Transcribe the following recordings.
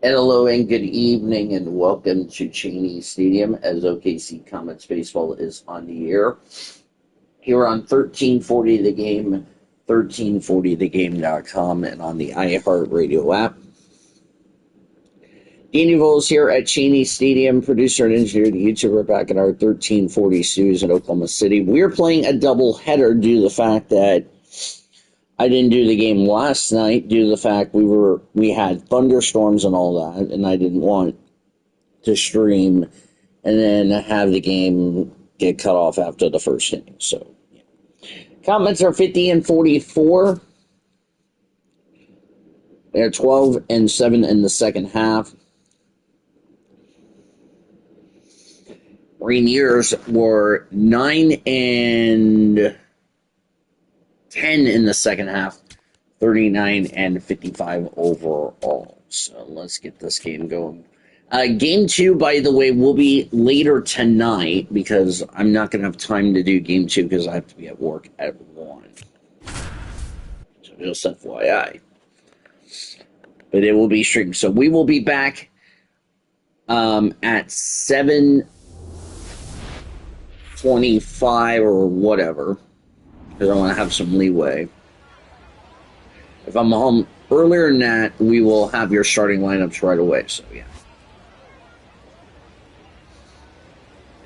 And hello and good evening and welcome to Cheney Stadium as OKC Comets baseball is on the air. Here on 1340 The Game, 1340thegame.com, and on the iHeartRadio app. Danny Voles here at Cheney Stadium, producer and engineer of the YouTuber back in our 1340 studios in Oklahoma City. We're playing a doubleheader due to the fact that I didn't do the game last night due to the fact we had thunderstorms and all that, and I didn't want to stream and then have the game get cut off after the first inning. So, yeah. Comets are 50-44. They're 12-7 in the second half. Rainiers were 9-10 in the second half, 39-55 overall. So let's get this game going. Game 2, by the way, will be later tonight because I'm not going to have time to do Game 2 because I have to be at work at 1. So just FYI. But it will be streamed. So we will be back at 7:25 or whatever, because I want to have some leeway. If I'm home earlier than that, we will have your starting lineups right away. So, yeah.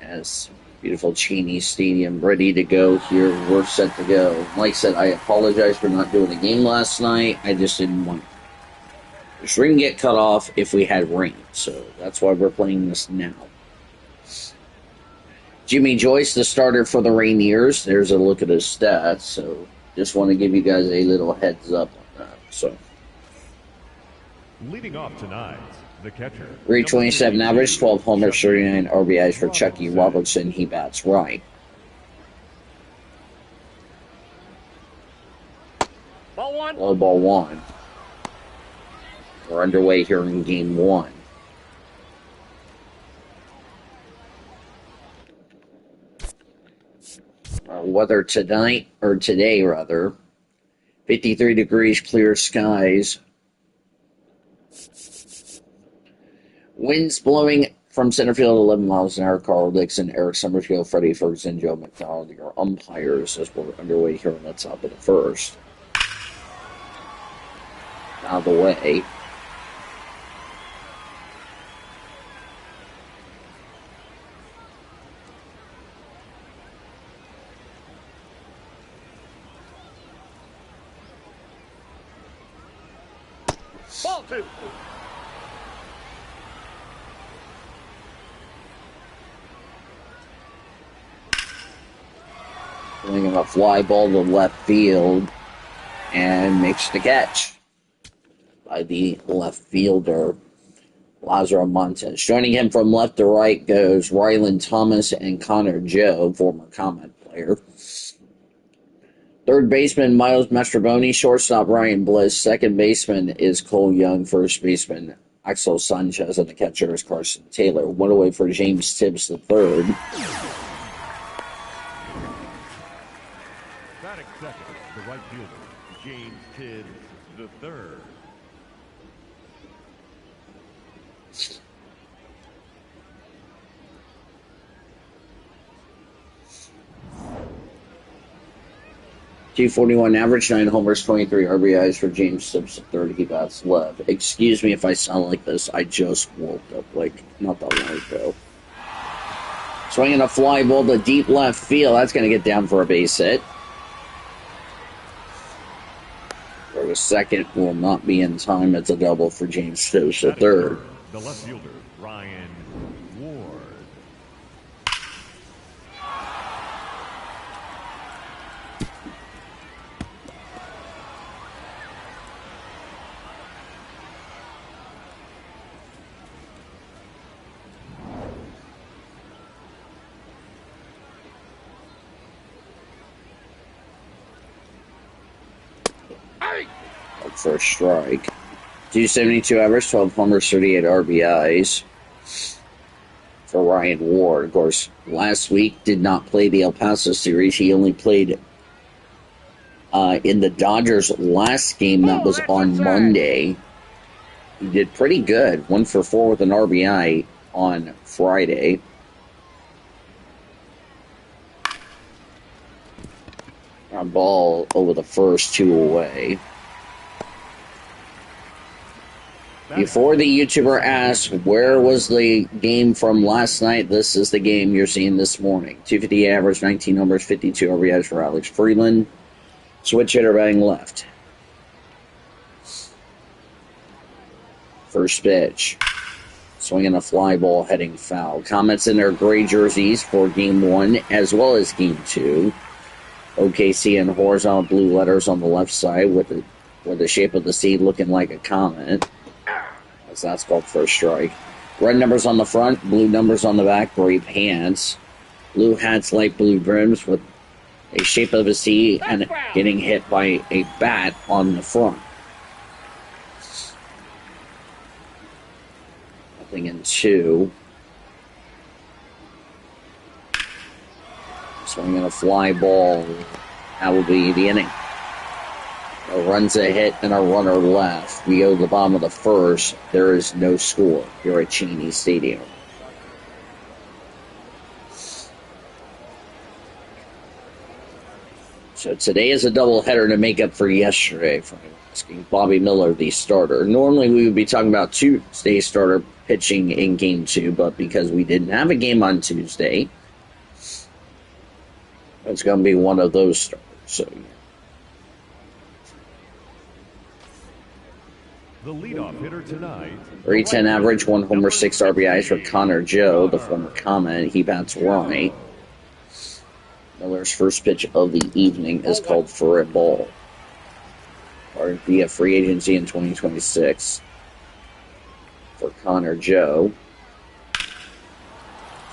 As beautiful Cheney Stadium ready to go here. We're set to go. Like I said, I apologize for not doing the game last night. I just didn't want the stream to get cut off if we had rain. So, that's why we're playing this now. Jimmy Joyce, the starter for the Rainiers. There's a look at his stats. So just want to give you guys a little heads up on that. So leading off tonight, the catcher. 327 average, 12 homers, 39 RBIs for Chucky Robertson. He bats right. Ball one. Low ball one. We're underway here in game 1. Weather tonight, or today rather, 53 degrees, clear skies. Winds blowing from center field 11 miles an hour. Carl Dixon, Eric Summerfield, Freddie Ferguson, Joe McDonald, your umpires as we're underway here on the top of the first. Out of the way. Ball 2. Throwing a fly ball to left field and makes the catch by the left fielder, Lazaro Montes. Joining him from left to right goes Ryland Thomas and Connor Joe, former Comet player. Third baseman, Miles Mastroboni. Shortstop, Ryan Bliss. Second baseman is Cole Young. First baseman, Axel Sanchez. And the catcher is Carson Taylor. One away for James Tibbs the third. Batting second, the right fielder, James Tibbs the third. .241 average, 9 homers, 23 RBIs for James Tibbs III. He bats left. Excuse me if I sound like this. I just woke up, not that long ago. Swinging a fly ball to deep left field. That's going to get down for a base hit. For the second will not be in time. It's a double for James Tibbs III. The left fielder, Ryan Ward. For a strike. 272 average, 12 homers, 38 RBIs for Ryan Ward. Of course, last week did not play the El Paso series. He only played in the Dodgers last game that was on Monday. He did pretty good. 1 for 4 with an RBI on Friday. Ground ball over the first, 2 away. Before the YouTuber asks, where was the game from last night? This is the game you're seeing this morning. 250 average, 19 homers, 52 RBIs for Alex Freeland. Switch hitter batting left. First pitch. Swinging a fly ball, heading foul. Comets in their gray jerseys for Game 1 as well as Game 2. OKC in horizontal blue letters on the left side with the shape of the seed looking like a comet. As that's called first strike. Red numbers on the front, blue numbers on the back, gray pants. Blue hats, light blue brims with a shape of a C and getting hit by a bat on the front. Nothing in 2. Swinging a fly ball. That will be the inning. A run's a hit and a runner left. We go to the bottom of the first. There is no score here at Cheney Stadium. So today is a doubleheader to make up for yesterday for asking Bobby Miller, the starter. Normally we would be talking about Tuesday's starter pitching in Game 2, but because we didn't have a game on Tuesday, it's going to be one of those starters. So, The leadoff hitter tonight. 310 average, 1 homer, 6 RBIs for Connor Joe, the former Comet. He bats right. Miller's first pitch of the evening is called for a ball. Or via free agency in 2026 for Connor Joe.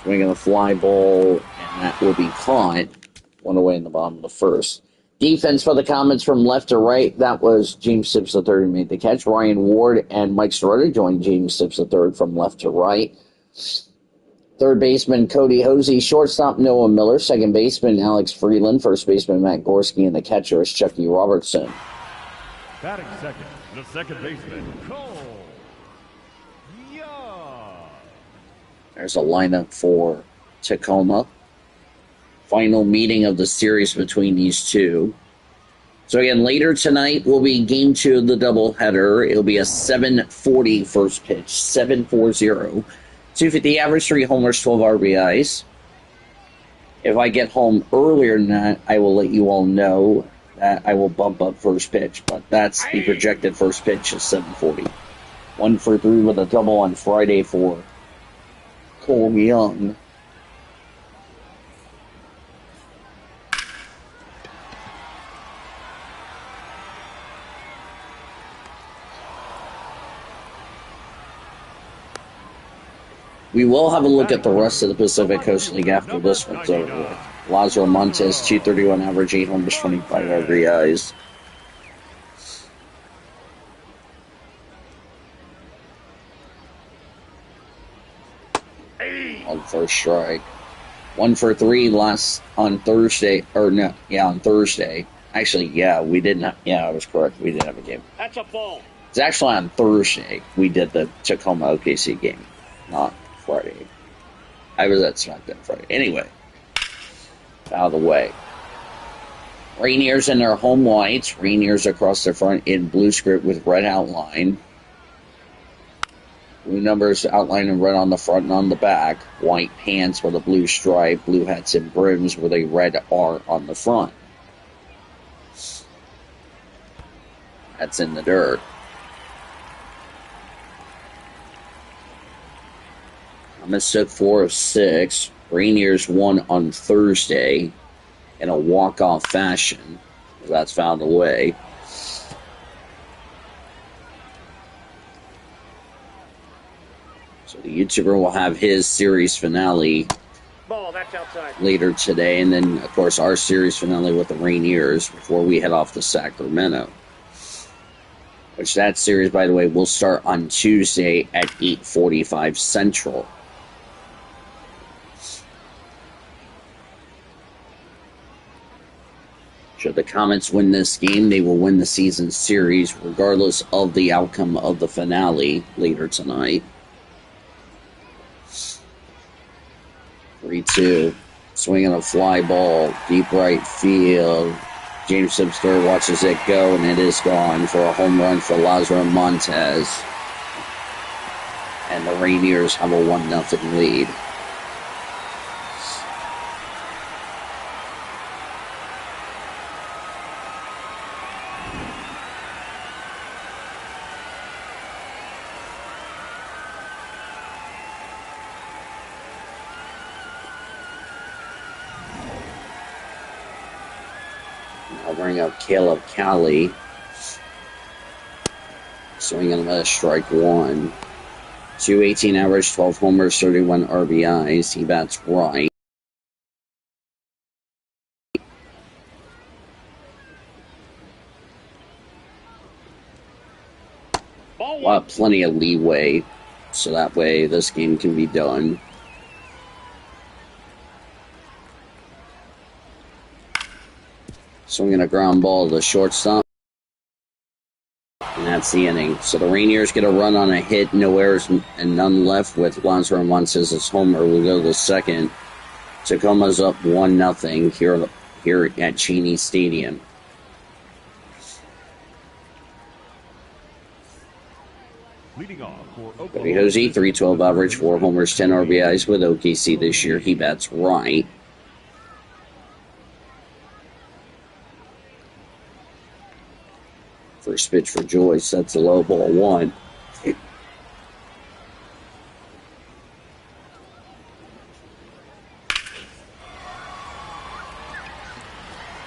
Swinging a fly ball, and that will be caught. 1 away in the bottom of the first. Defense for the Comets from left to right. That was James Sips III who made the catch. Ryan Ward and Mike Soretta joined James Sips III from left to right. Third baseman Cody Hosey. Shortstop Noah Miller. Second baseman Alex Freeland. First baseman Matt Gorski. And the catcher is Chucky Robertson. Batting second, the second baseman, Cole. Yeah. There's a lineup for Tacoma. Final meeting of the series between these two. So again, later tonight will be Game 2 of the doubleheader. It'll be a 7:40 first pitch, 7:40. 250 average, 3 homers, 12 RBIs. If I get home earlier than that, I will let you all know that I will bump up first pitch. But that's the projected first pitch is 7:40. 1 for 3 with a double on Friday for Cole Young. We will have a look at the rest of the Pacific Coast League after this one's over. Lázaro Montes, 231 average, 8 homers, 25 RBIs. On first strike. 1 for 3 last on Thursday, on Thursday. Actually, we didn't. I was correct. We didn't have a game. That's a ball. It's actually on Thursday we did the Tacoma OKC game, not Friday. I was at SmackDown Friday. Anyway, out of the way. Rainiers in their home whites. Rainiers across the front in blue script with red outline. Blue numbers outlined in red on the front and on the back. White pants with a blue stripe. Blue hats and brims with a red R on the front. That's in the dirt. Comets took 4 of 6. Rainiers won on Thursday in a walk-off fashion. That's fouled away. So the YouTuber will have his series finale Ball, that's outside. later today. And then, of course, our series finale with the Rainiers before we head off to Sacramento. Which that series, by the way, will start on Tuesday at 8:45 Central. Should the Comets win this game, they will win the season series regardless of the outcome of the finale later tonight. 3-2. Swinging a fly ball, deep right field. James Sipster watches it go, and it is gone for a home run for Lázaro Montes. And the Rainiers have a 1-0 lead. I'll bring up Caleb Cali. Swing and a miss, strike one. 218 average, 12 homers, 31 RBIs. He bats right. We'll have plenty of leeway, so that way this game can be done. Swinging a ground ball to the shortstop. And that's the inning. So the Rainiers get a run on a hit, no errors and none left with Lázaro Montes' homer. We'll go to the second. Tacoma's up 1-0 here at Cheney Stadium. Leading off for Oklahoma. Cody Hosey, 312 average, 4 homers, 10 RBIs with OKC this year. He bats right. First pitch for Joyce. That's a low ball 1.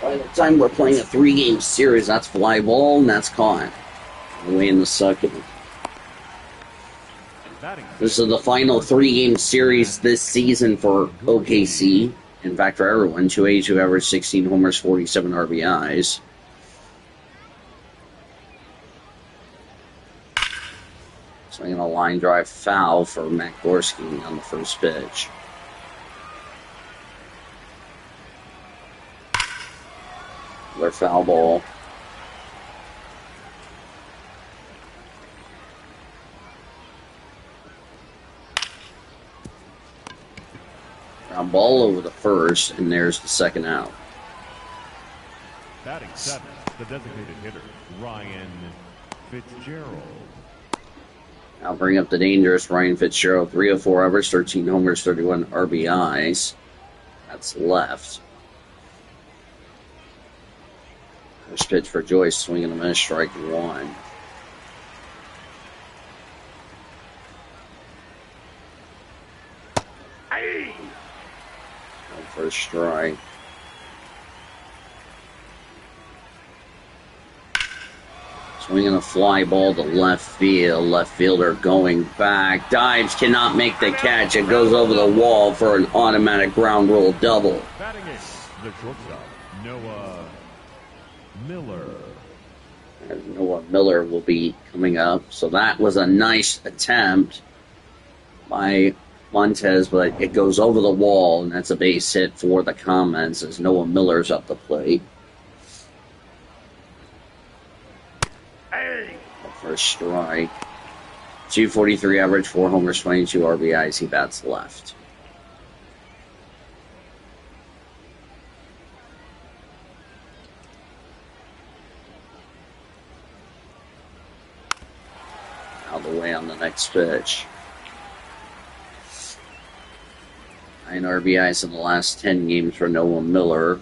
By the time we're playing a 3-game series, that's fly ball and that's caught. Away in the second. This is the final 3-game series this season for OKC. In fact, for everyone, 282 average, 16 homers, 47 RBIs. Swinging a line drive foul for Matt Gorski on the first pitch. Another foul ball. Ground ball over the first, and there's the second out. Batting 7th, the designated hitter, Ryan Fitzgerald. I'll bring up the dangerous Ryan Fitzgerald. 304 average, 13 homers, 31 RBIs. That's left. First pitch for Joyce, swinging a miss, strike one. First strike. Swinging a fly ball to left field. Left fielder going back. Dives, cannot make the catch. It goes over the wall for an automatic ground rule double. Batting 8th, the shortstop, Noah Miller. And Noah Miller will be coming up. So that was a nice attempt by Montes, but it goes over the wall, and that's a base hit for the Comets as Noah Miller's up the plate. First strike. 243 average, 4 homers, 22 RBIs. He bats left. Out of the way on the next pitch. 9 RBIs in the last 10 games for Noah Miller.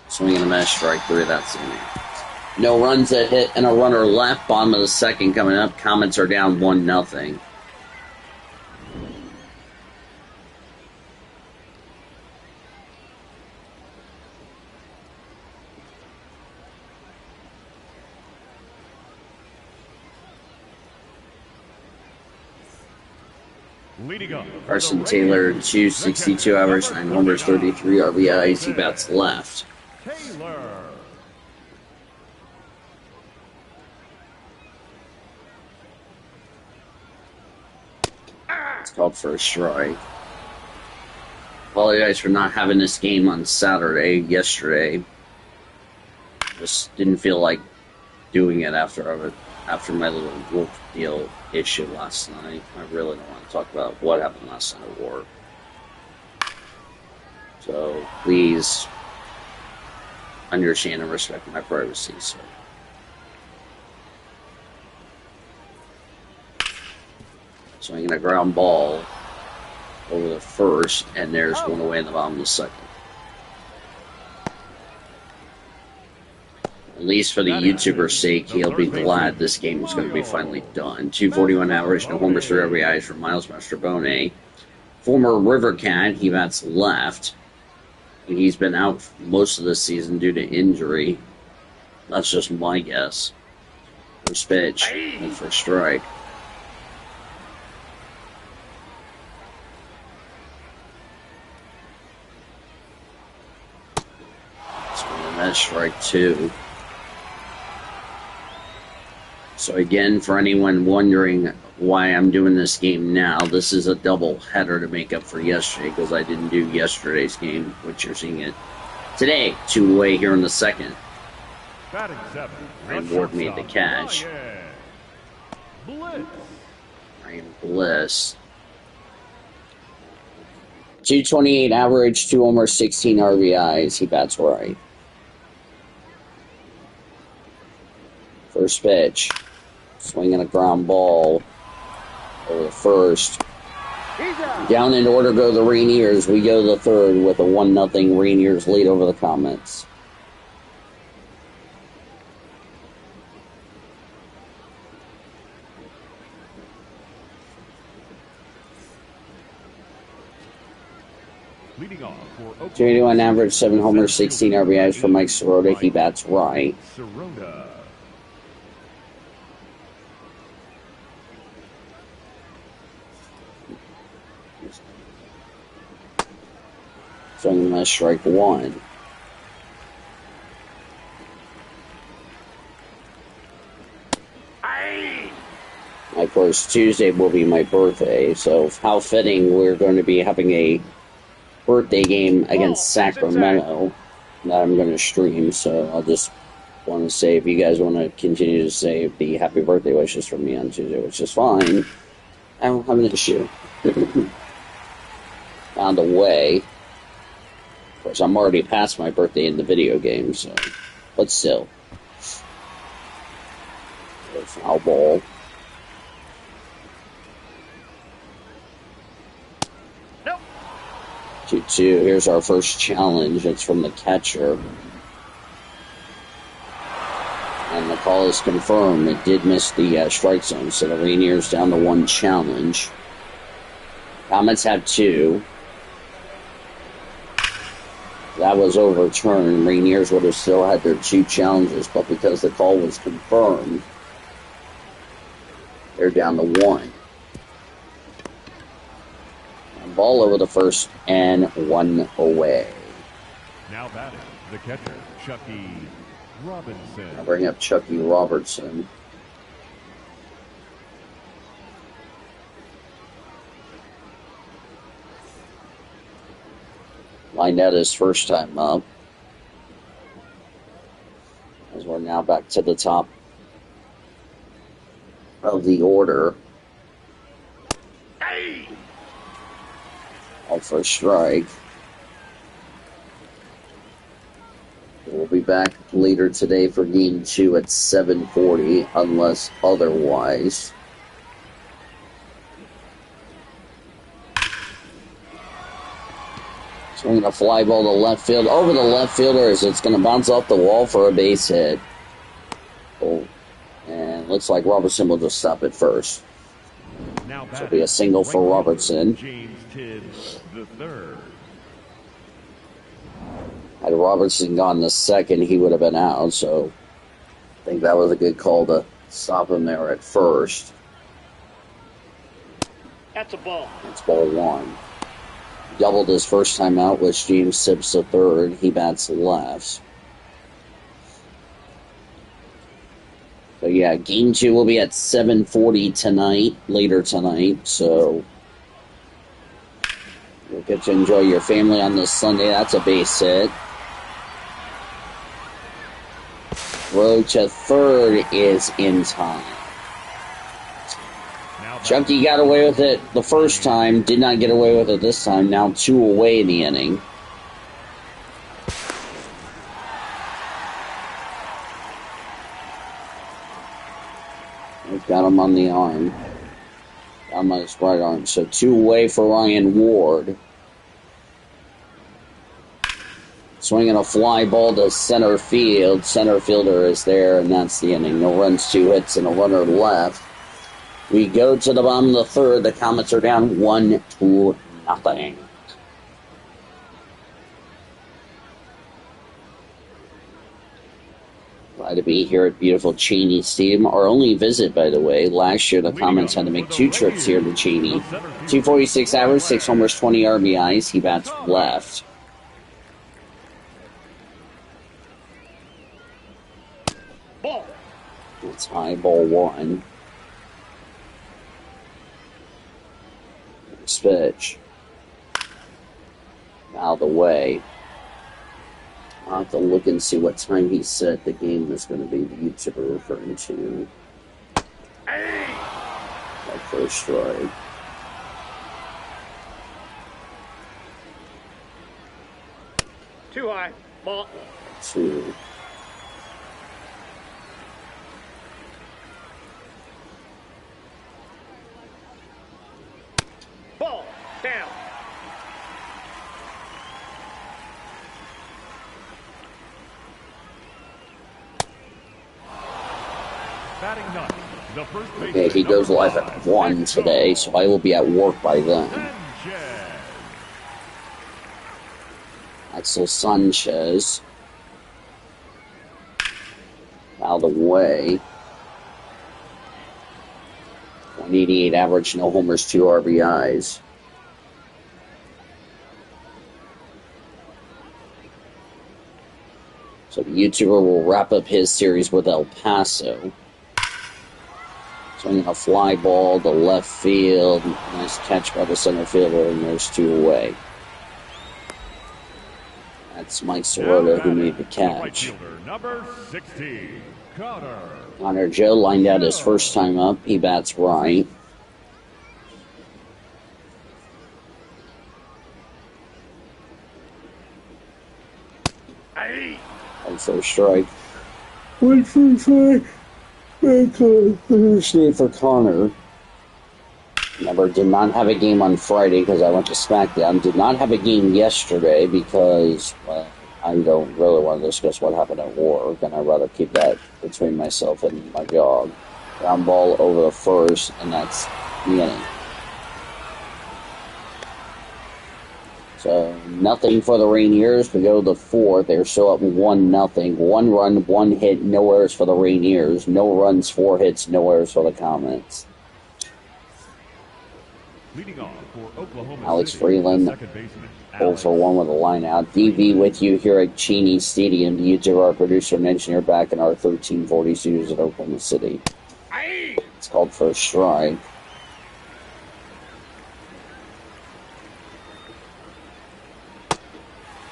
Swinging a miss, strike 3. That's in. No runs at hit and a runner left. Bottom of the second coming up. Comets are down 1-0. Leading up. Carson Taylor, 262 average, 9 homers, 33 RBIs. He bats left. Taylor. It's called for a strike. Apologize for not having this game on Saturday, yesterday. Just didn't feel like doing it after my little work deal issue last night. I really don't want to talk about what happened last night at work. So please understand and respect my privacy. So swinging a ground ball over the first, and there's one away in the bottom of the second. At least for the YouTuber's sake, he'll be glad this game is going to be finally done. 241 average, no homers for every eyes from Miles Mastrobone. Former River Cat, he bats left. He's been out most of the season due to injury. That's just my guess. First pitch, and for strike. That's strike two. So again, for anyone wondering why I'm doing this game now, this is a double header to make up for yesterday because I didn't do yesterday's game, which you're seeing it today, 2 away here in the second. Batting 7. Ryan Ward made the catch. Bliss. Ryan Bliss. 228 average, 2 homers, 16 RBIs. He bats right. First pitch. Swinging a ground ball over the first. Down in order go the Rainiers. We go to the third with a 1-0 Rainiers lead over the Comets. Leading off for OKC. 281 average, 7 homers, 16 RBIs for Mike Sirota. He bats right. Sirota. Swinging a strike one. Of course, Tuesday will be my birthday, so how fitting we're going to be having a birthday game against Sacramento that I'm going to stream. So I'll just want to say, if you guys want to continue to say the happy birthday wishes from me on Tuesday, which is fine, I don't have an issue. Found a way. Of course, I'm already past my birthday in the video game, so, but still. Foul ball. Nope. 2-2. Here's our first challenge. It's from the catcher. And the call is confirmed. It did miss the strike zone, so the Rainiers down to 1 challenge. Comets have 2. That was overturned. Rainiers would have still had their 2 challenges, but because the call was confirmed, they're down to 1. And ball over the first and 1 away. Now batting, the catcher, Chucky Robinson. I'll bring up Chucky Robertson. Lined out his first time up. As we're now back to the top of the order. All for strike. We'll be back later today for game 2 at 7:40, unless otherwise. Swinging a fly ball to left field. Over the left fielder as it's going to bounce off the wall for a base hit. Oh, and looks like Robertson will just stop it first. Now This will be a single for Robertson. James Kidd the third. Had Robertson gone the second, he would have been out, so I think that was a good call to stop him there at first. That's a ball. That's ball 1. Doubled his first time out, which James Sips the third. He bats left. So yeah, game 2 will be at 7:40 tonight, later tonight, so we'll Get to enjoy your family on this Sunday. That's a base hit. Throw to third is in time. Chucky got away with it the first time, did not get away with it this time. Now 2 away in the inning. We've got him on the arm. Got him on his right arm. So 2 away for Ryan Ward. Swinging a fly ball to center field. Center fielder is there, and that's the inning. No runs, 2 hits, and a runner left. We go to the bottom of the third. The Comets are down 1-0. Glad to be here at beautiful Cheney Stadium. Our only visit, by the way. Last year, the Comets had to make 2 trips here to Cheney. 246 average, 6 homers, 20 RBIs. He bats left. Ball. It's high, ball 1. Next pitch. Out of the way. I'll have to look and see what time he said the game is going to be. The YouTuber referring to. That first strike. Too high. Ball. 2. Ball. Down. Batting ninth, the first Okay, he goes live at 1 today, so I will be at work by then. Axel Sanchez. Out of the way. 188 average, no homers, 2 RBIs. So the YouTuber will wrap up his series with El Paso. Swinging a fly ball to left field. Nice catch by the center fielder, and there's 2 away. That's Mike Sirota who made the catch. Number 16, Connor Joe lined out his first time up. He bats right. And first strike. Wait for strike. For Connor. Never did not have a game on Friday because I went to SmackDown. Did not have a game yesterday because, well, I don't really want to discuss what happened at work, and I'd rather keep that between myself and my job. Ground ball over the first, and that's the inning. So, nothing for the Rainiers. We go to the fourth. They're still up 1-0. 1 run, 1 hit, no errors for the Rainiers. No runs, 4 hits, no errors for the Comets. Leading off for Oklahoma Alex City, Freeland, second baseman, 0 for 1 with a line out. DV with you here at Cheney Stadium. The YouTuber, our producer and engineer back in our 1340 studios at Oklahoma City. It's called first strike.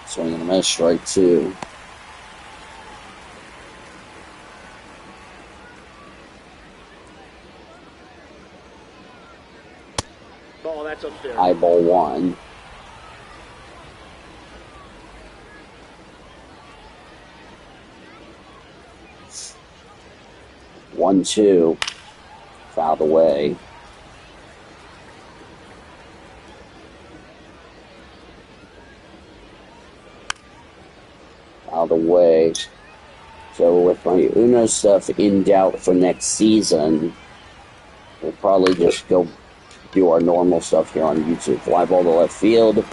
Swing and a miss, strike 2. Ball. That's upstairs. High ball 1. One, 2. Fouled away. Out of the way. So with my Uno stuff in doubt for next season, we'll probably just go do our normal stuff here on YouTube. Fly ball to left field.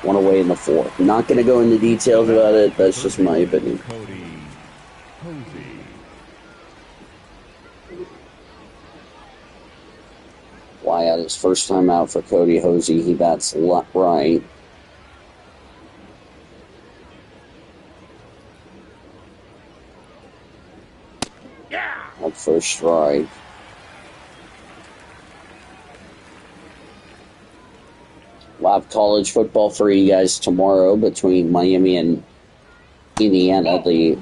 1 away in the 4th. Not going to go into details about it. That's just my opinion. Cody Hosey. Fly out his first time out for Cody Hosey. He bats left, right. Up first strike. We'll have college football for you guys tomorrow between Miami and Indiana, the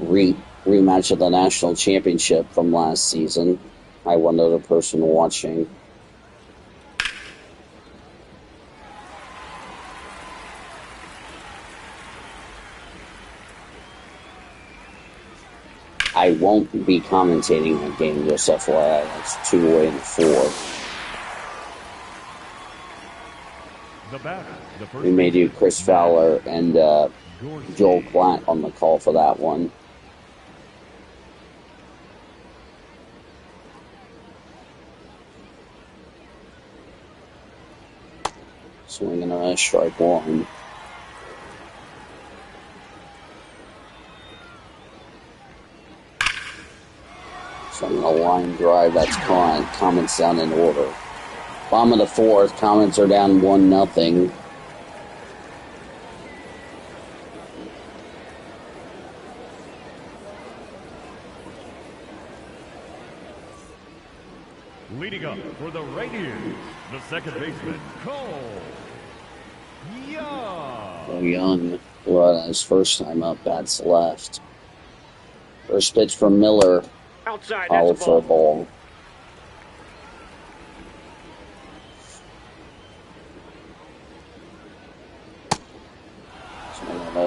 rematch of the national championship from last season. I one other person watching. I won't be commentating the game, just FYI. That's 2 away in the 4th. We may do Chris Fowler and Joel Glatt on the call for that one. Swinging a strike 1. Swinging a line drive, that's caught. Comets down in order. Bottom of the 4th, Comets are down 1-0. Leading up for the Rainiers, the second baseman, Cole Young. Young, well, his first time up, bats left. First pitch from Miller, Outside, foul that's a for a ball. ball.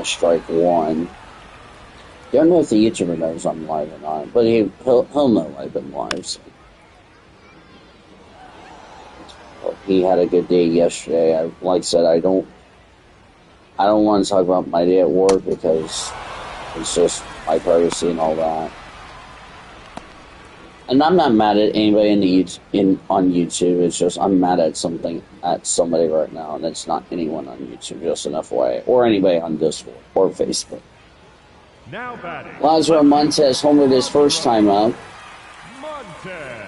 Strike 1. Don't know if the YouTuber knows I'm live or not, but he'll know I've been live. So. He had a good day yesterday. Like I said, I don't want to talk about my day at work because it's just my privacy and all that. And I'm not mad at anybody on YouTube. It's just I'm mad at somebody right now, and it's not anyone on YouTube, just an FYI, or anybody on Discord or Facebook. Now batting, Lazaro Montes homered his first time up. Montes.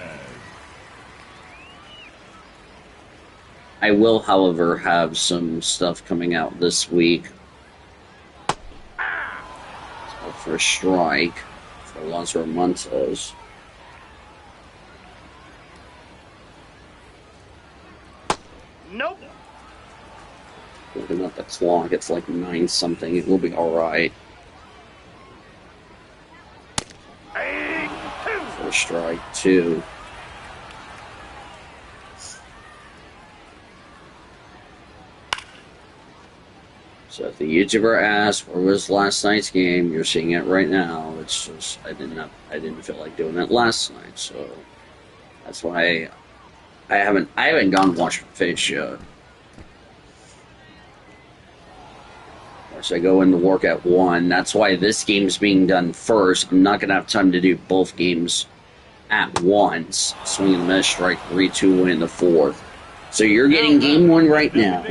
I will, however, have some stuff coming out this week. So for a strike for Lazaro Montes. Nope. Looking at the clock, it's like 9-something. It will be alright. For a strike, 2. So if the YouTuber asked where was last night's game, you're seeing it right now. It's just I didn't feel like doing it last night, so that's why I haven't gone and washed my face yet. Of course, I go into work at 1. That's why this game's being done first. I'm not gonna have time to do both games at once. Swing and a miss, strike 3-2 away in the 4th. So you're getting game 1 right now.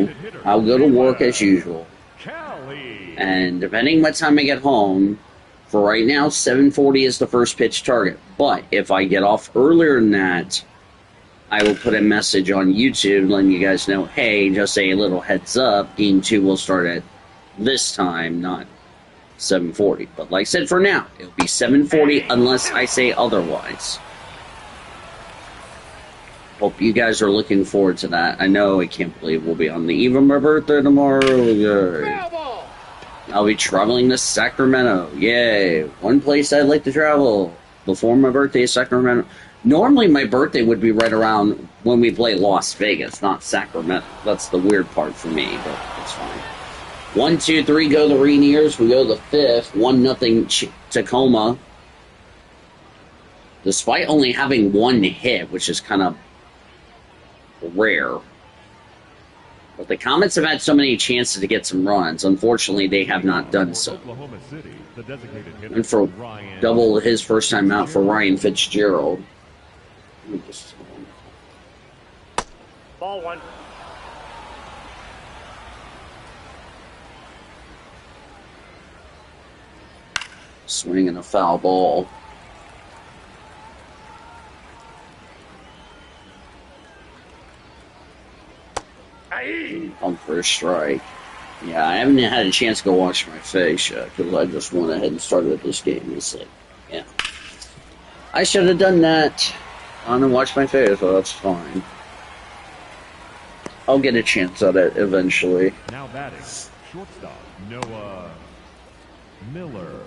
I'll go to work as usual. And depending what time I get home, for right now, 7:40 is the first pitch target. But if I get off earlier than that, I will put a message on YouTube letting you guys know, hey, just a little heads up, game 2 will start at this time, not 7:40. But like I said, for now, it'll be 7:40 unless I say otherwise. Hope you guys are looking forward to that. I know, I can't believe we'll be on the eve of my birthday tomorrow. Yay. I'll be traveling to Sacramento. Yay. One place I'd like to travel before my birthday is Sacramento. Normally my birthday would be right around when we play Las Vegas, not Sacramento. That's the weird part for me, but it's fine. 1, 2, 3 go the Rainiers. We go the 5th. 1-0 Tacoma. Despite only having 1 hit, which is kind of rare. But the Comets have had so many chances to get some runs. Unfortunately, they have not done so. And for double his first time out for Ryan Fitzgerald. Ball 1. Swing and a foul ball. On first strike. Yeah, I haven't had a chance to go wash my face yet because I just went ahead and started this game. It's like, yeah. I should have done that. I'm going to wash my face, so that's fine. I'll get a chance at it eventually. Now batting, shortstop, Noah Miller.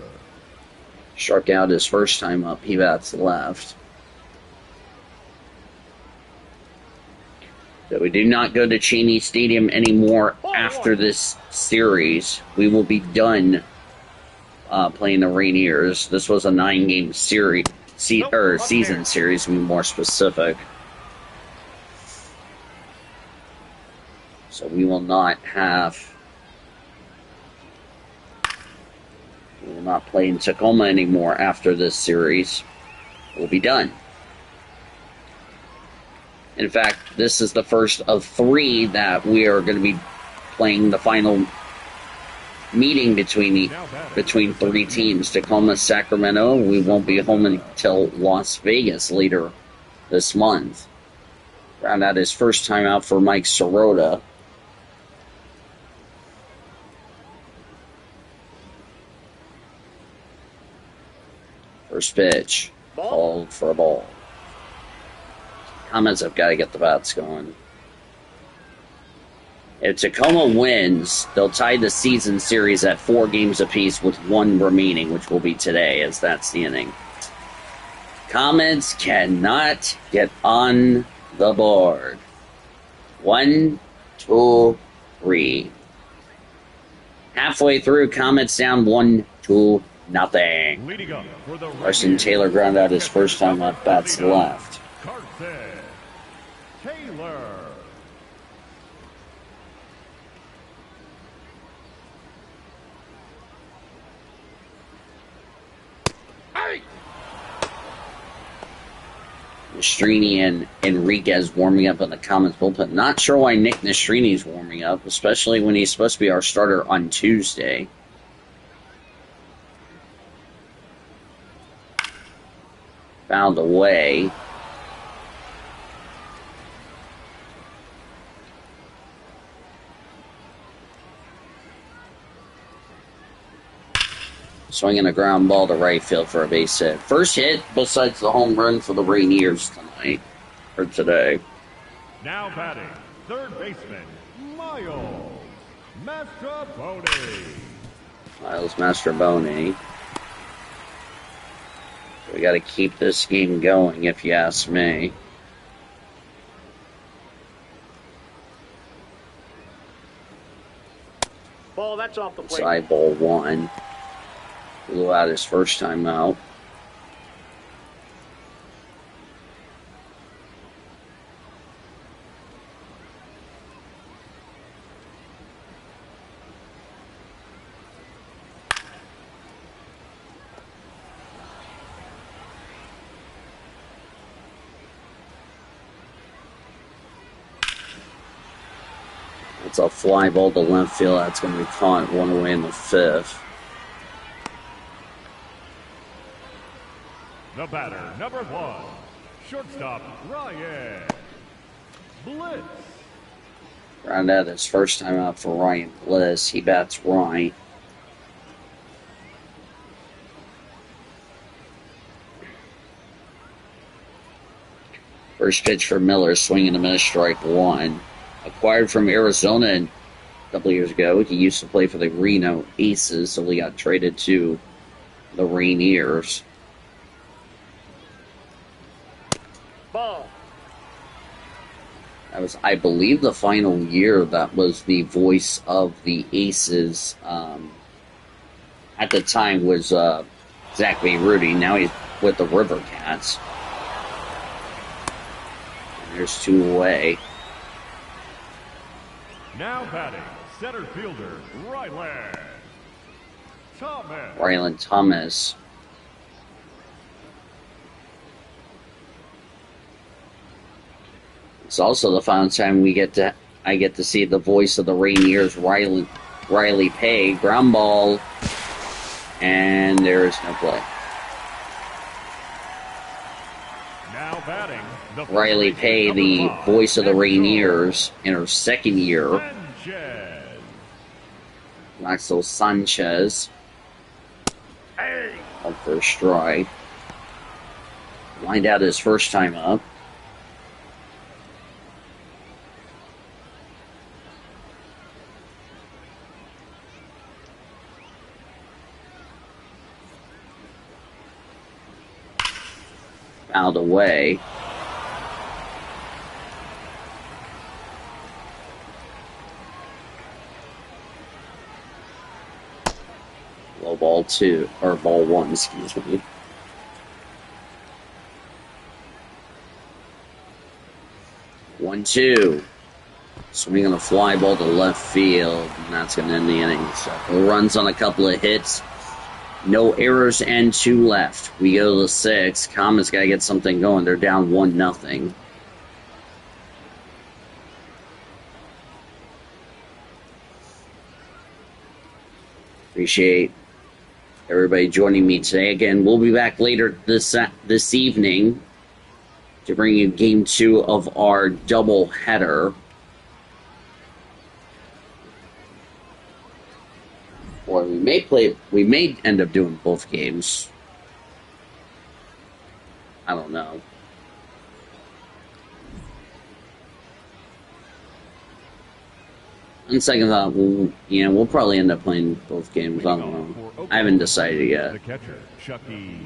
Struck out his first time up. He bats left. So we do not go to Cheney Stadium anymore after this series. We will be done playing the Rainiers. This was a 9-game series, season series, to be more specific. So we will not play in Tacoma anymore after this series. We'll be done. In fact, this is the first of 3 that we are going to be playing the final meeting between 3 teams. Tacoma, Sacramento. We won't be home until Las Vegas later this month. Found out his first time out for Mike Sirota. First pitch, called for a ball. Comets have got to get the bats going. If Tacoma wins, they'll tie the season series at 4 games apiece with 1 remaining, which will be today, as that's the inning. Comets cannot get on the board. 1, 2, 3. Halfway through, Comets down 1-2. Nothing. Carson Taylor ground out his first time up, bats left. Carson Taylor. Nastrini and Enriquez warming up in the Comets bullpen. Not sure why Nick Nastrini's warming up, especially when he's supposed to be our starter on Tuesday. Found a way. Swinging a ground ball to right field for a base hit. First hit besides the home run for the Rainiers tonight, or today. Now batting, third baseman, Miles Mastrobuoni. Miles Mastrobuoni. We got to keep this game going, if you ask me. Ball, that's off the plate. Side ball 1. Blew out his first time out. It's a fly ball to left field. That's going to be caught 1 away in the 5th. The batter, number 1, shortstop, Ryan Bliss. Round out his first time out for Ryan Bliss. He bats right. First pitch for Miller, swinging a miss, strike 1. Acquired from Arizona a couple years ago. He used to play for the Reno Aces, so he got traded to the Rainiers. Ball. That was, I believe, the final year that was the voice of the Aces. At the time was Zach Rudy. Now he's with the River Cats. And there's 2 away. Now batting, center fielder, Ryland Thomas. Ryland Thomas. It's also the final time I get to see the voice of the Rainiers, Riley Pay. Ground ball, and there is no play. Now batting, Riley Pay, the voice of the Rainiers, in her second year. Sanchez. Maxwell Sanchez. Up for a strike. Lined out his first time up. Out of the way. Low ball 2, or ball 1, excuse me. One, 2. Swinging a fly ball to left field, and that's going to end the inning. So runs on a couple of hits. No errors and 2 left. We go to the 6th. Comets got to get something going. They're down 1-0. Appreciate everybody joining me today. Again, we'll be back later this evening to bring you Game 2 of our doubleheader. Or we may end up doing both games. I don't know. On second thought, we'll probably end up playing both games. I don't know. I haven't decided yet. The catcher, Chucky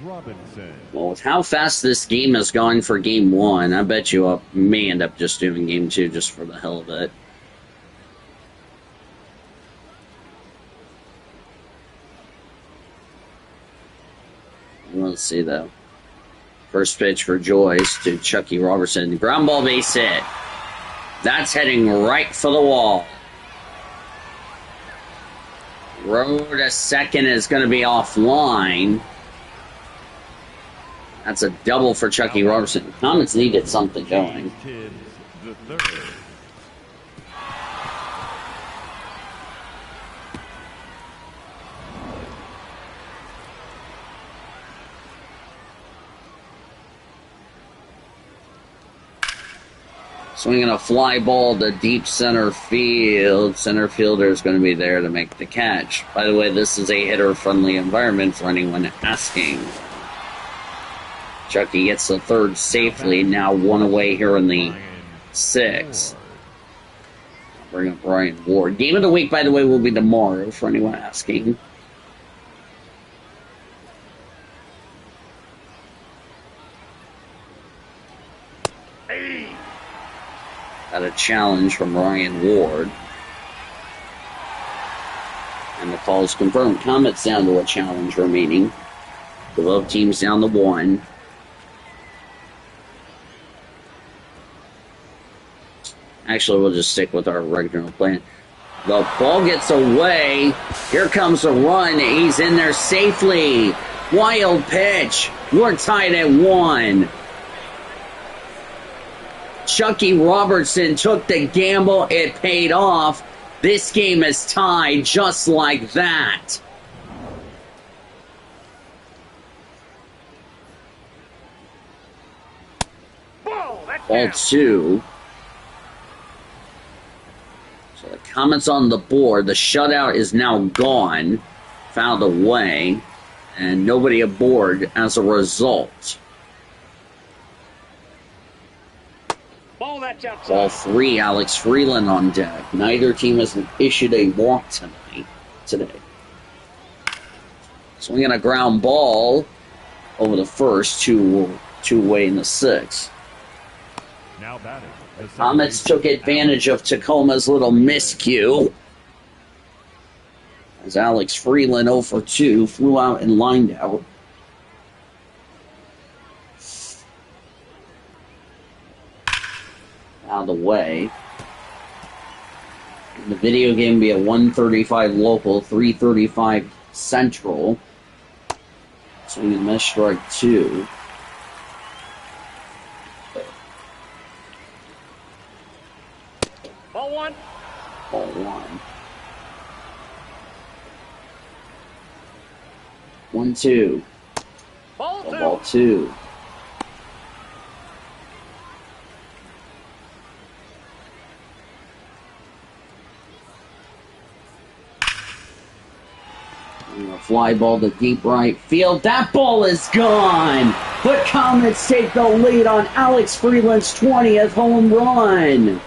Robinson. Well, with how fast this game has gone for Game 1, I bet you I may end up just doing Game 2 just for the hell of it. Let's see, though. First pitch for Joyce to Chucky Robertson. Ground ball base hit. That's heading right for the wall. Row to second is going to be offline. That's a double for Chucky Robertson. Comets needed something going. Tibbs, the third. Swinging a fly ball to deep center field. Center fielder is going to be there to make the catch. By the way, this is a hitter-friendly environment for anyone asking. Chucky gets the third safely. Now 1 away here in the 6th. Bring up Ryan Ward. Game of the week, by the way, will be tomorrow for anyone asking. Got a challenge from Ryan Ward. And the call is confirmed. Comets down to a challenge remaining. The both teams down to 1. Actually, we'll just stick with our regular plan. The ball gets away. Here comes a run. He's in there safely. Wild pitch. We're tied at 1. Chucky Robertson took the gamble. It paid off. This game is tied just like that. Ball 2. So the Comets on the board. The shutout is now gone. Fouled away. And nobody aboard as a result. Ball 3, Alex Freeland on deck. Neither team has issued a walk today. Swinging a ground ball over the first, two away in the 6th. Now batting. The Comets took advantage of Tacoma's little miscue. As Alex Freeland 0 for 2 flew out and lined out. Out of the way. The video game will be at 1:35 local, 3:35 central. Swinging miss, strike 2. Ball 1. Ball 1. 1-2. Ball 2. Ball 2. A fly ball to deep right field. That ball is gone. But Comets take the lead on Alex Freeland's 20th home run.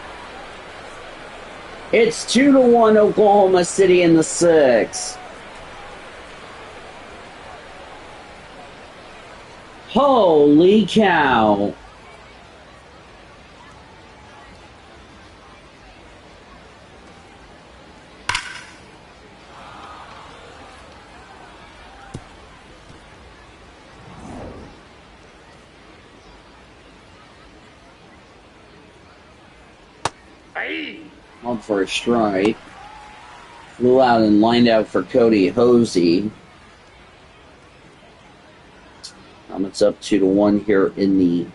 It's 2-1 Oklahoma City in the 6th. Holy cow. Hey. Called for a strike. Flew out and lined out for Cody Hosey. It's up 2-1 here in the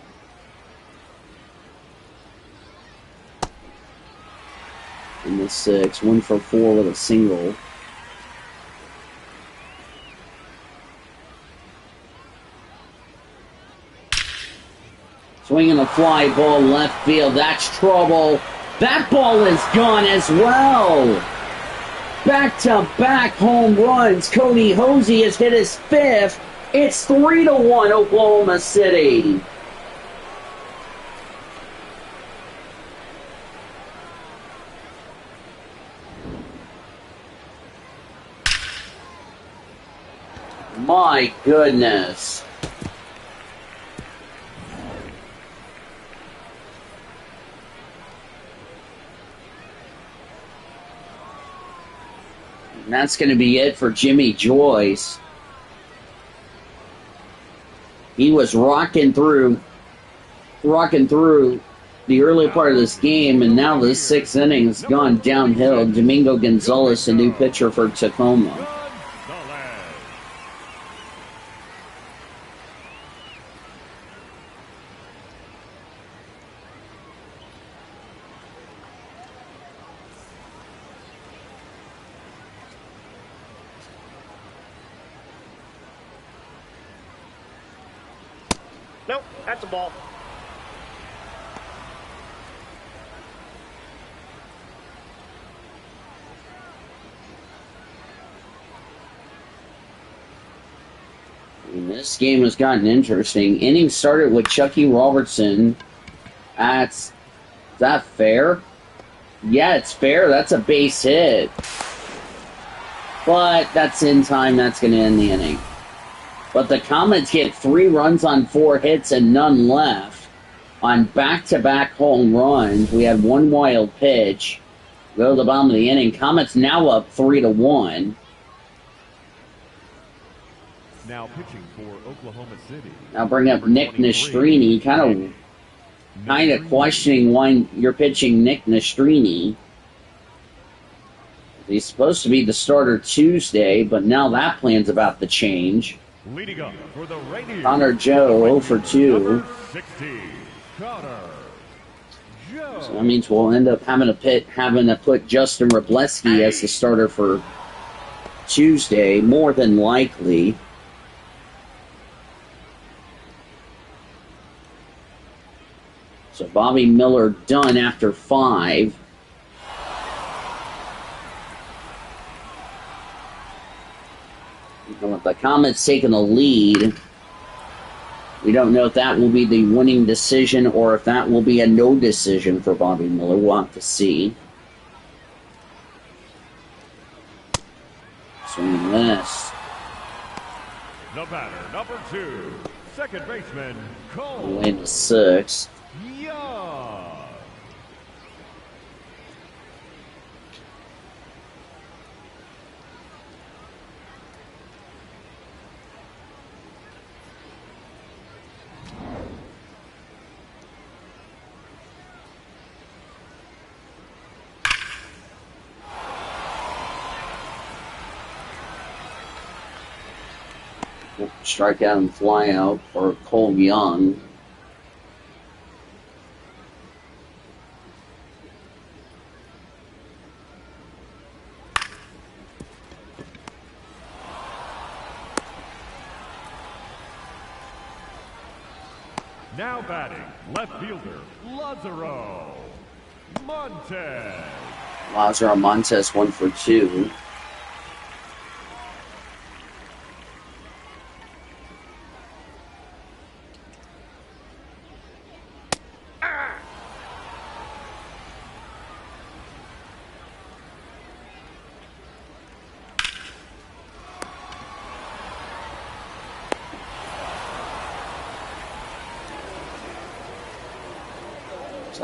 sixth. 1 for 4 with a single. Swinging a fly ball left field. That's trouble. That ball is gone as well. Back-to-back home runs. Cody Hosey has hit his 5th. It's 3-1 Oklahoma City. My goodness. And that's going to be it for Jimmy Joyce. He was rocking through the early part of this game, and now the 6th inning has gone downhill. Domingo Gonzalez, a new pitcher for Tacoma. Nope, that's a ball. And this game has gotten interesting. Inning started with Chucky Robertson. Is that fair? Yeah, it's fair. That's a base hit. But that's in time. That's going to end the inning. But the Comets get 3 runs on 4 hits and none left on back-to-back home runs. We had 1 wild pitch. Go to the bottom of the inning. Comets now up 3-1. Now pitching for Oklahoma City. Now bring up Nick Nastrini. Kind of questioning why you're pitching Nick Nastrini. He's supposed to be the starter Tuesday, but now that plan's about to change. Leading up for the Rainiers. Connor Joe 0 for 2. 60, Connor Joe. So that means we'll end up having to put Justin Wrobleski as the starter for Tuesday, more than likely. So Bobby Miller done after 5. And with the Comets taking the lead, we don't know if that will be the winning decision or if that will be a no decision for Bobby Miller. We'll have to see. Swing and miss. The batter, number 2, second baseman, Cole. Away to 6. Young. Strikeout and fly out for Cole Young. Now batting, left fielder, Lazaro Montes. Lazaro Montes 1 for 2.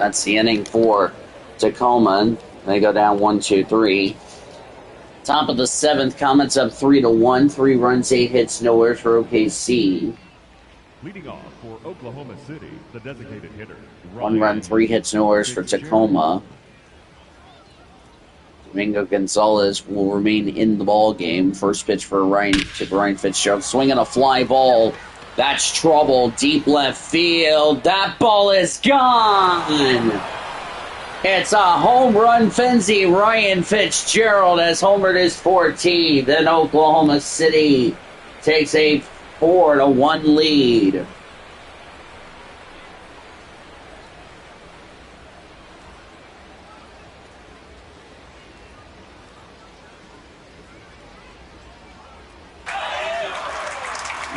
That's the inning for Tacoma. They go down 1-2-3. Top of the 7th, Comets up 3-1. 3 runs, 8 hits, no errors for OKC. Leading off for Oklahoma City, the designated hitter. 1 run, 3 hits, no errors for Tacoma. Domingo Gonzalez will remain in the ball game. First pitch for Ryan Fitzgerald. Swinging a fly ball. That's trouble. Deep left field. That ball is gone. It's a home run frenzy. Ryan Fitzgerald has homered his 14th. Then Oklahoma City takes a 4-1 lead.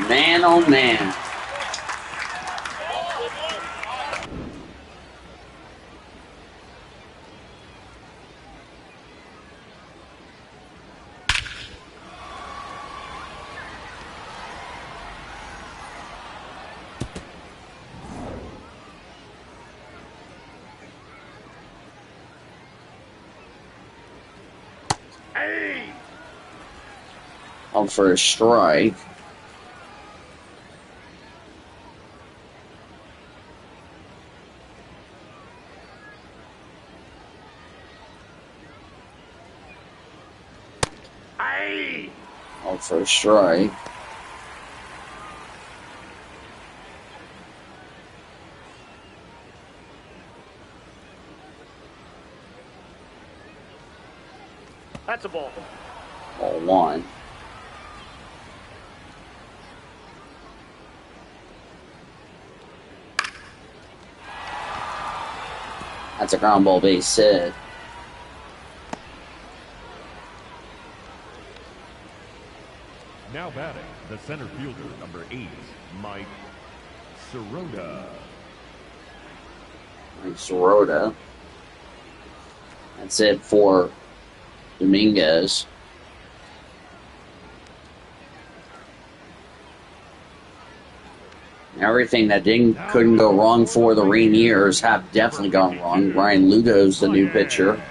Man, oh man. Hey! Out for a strike. Hey! Out for a strike. That's a ball. Ball 1. That's a ground ball base hit. Now batting, the center fielder, number 8, Mike Sirota. Sirota. That's it for Dominguez. Everything that couldn't go wrong for the Rainiers have definitely gone wrong. Ryan Ludo's the new pitcher.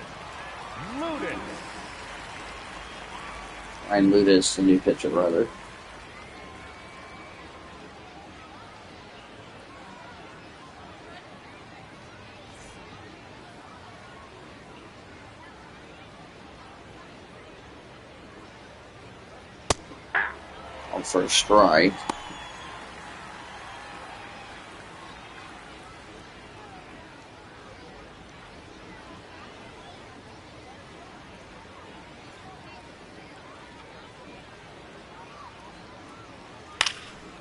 Ryan Ludo's the new pitcher, rather. Out for a strike.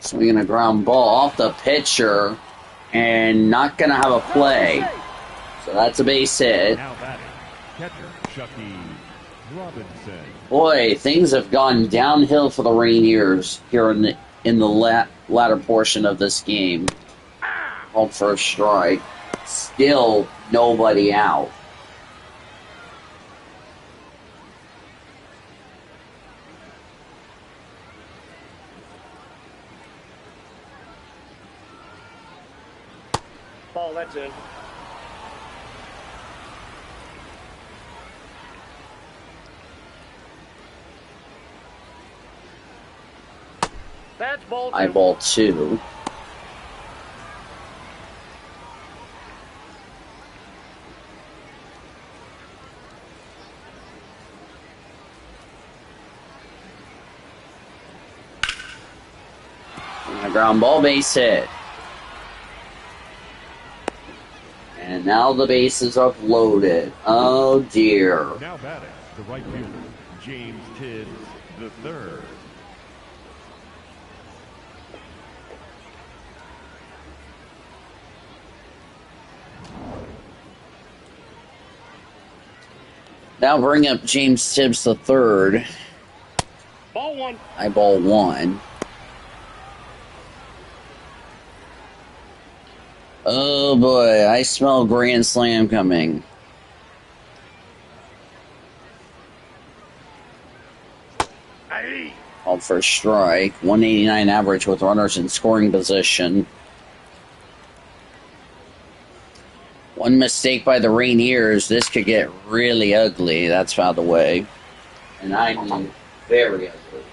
Swinging a ground ball off the pitcher and not going to have a play. So that's a base hit. Now batting, catcher Chucky Robinson. Boy, things have gone downhill for the Rainiers here in the latter portion of this game. Called for a strike. Still nobody out. Ball, that's in. That's ball 2. Eyeball 2. And a ground ball, base hit. And now the bases are loaded. Oh dear. Now batting, the right fielder, James Tibbs III. Now bring up James Tibbs III. Ball 1. Eyeball 1. Oh boy, I smell grand slam coming. Hey! Called for a strike. 189 average with runners in scoring position. One mistake by the Rainiers, this could get really ugly. That's out of the way. And I mean very ugly.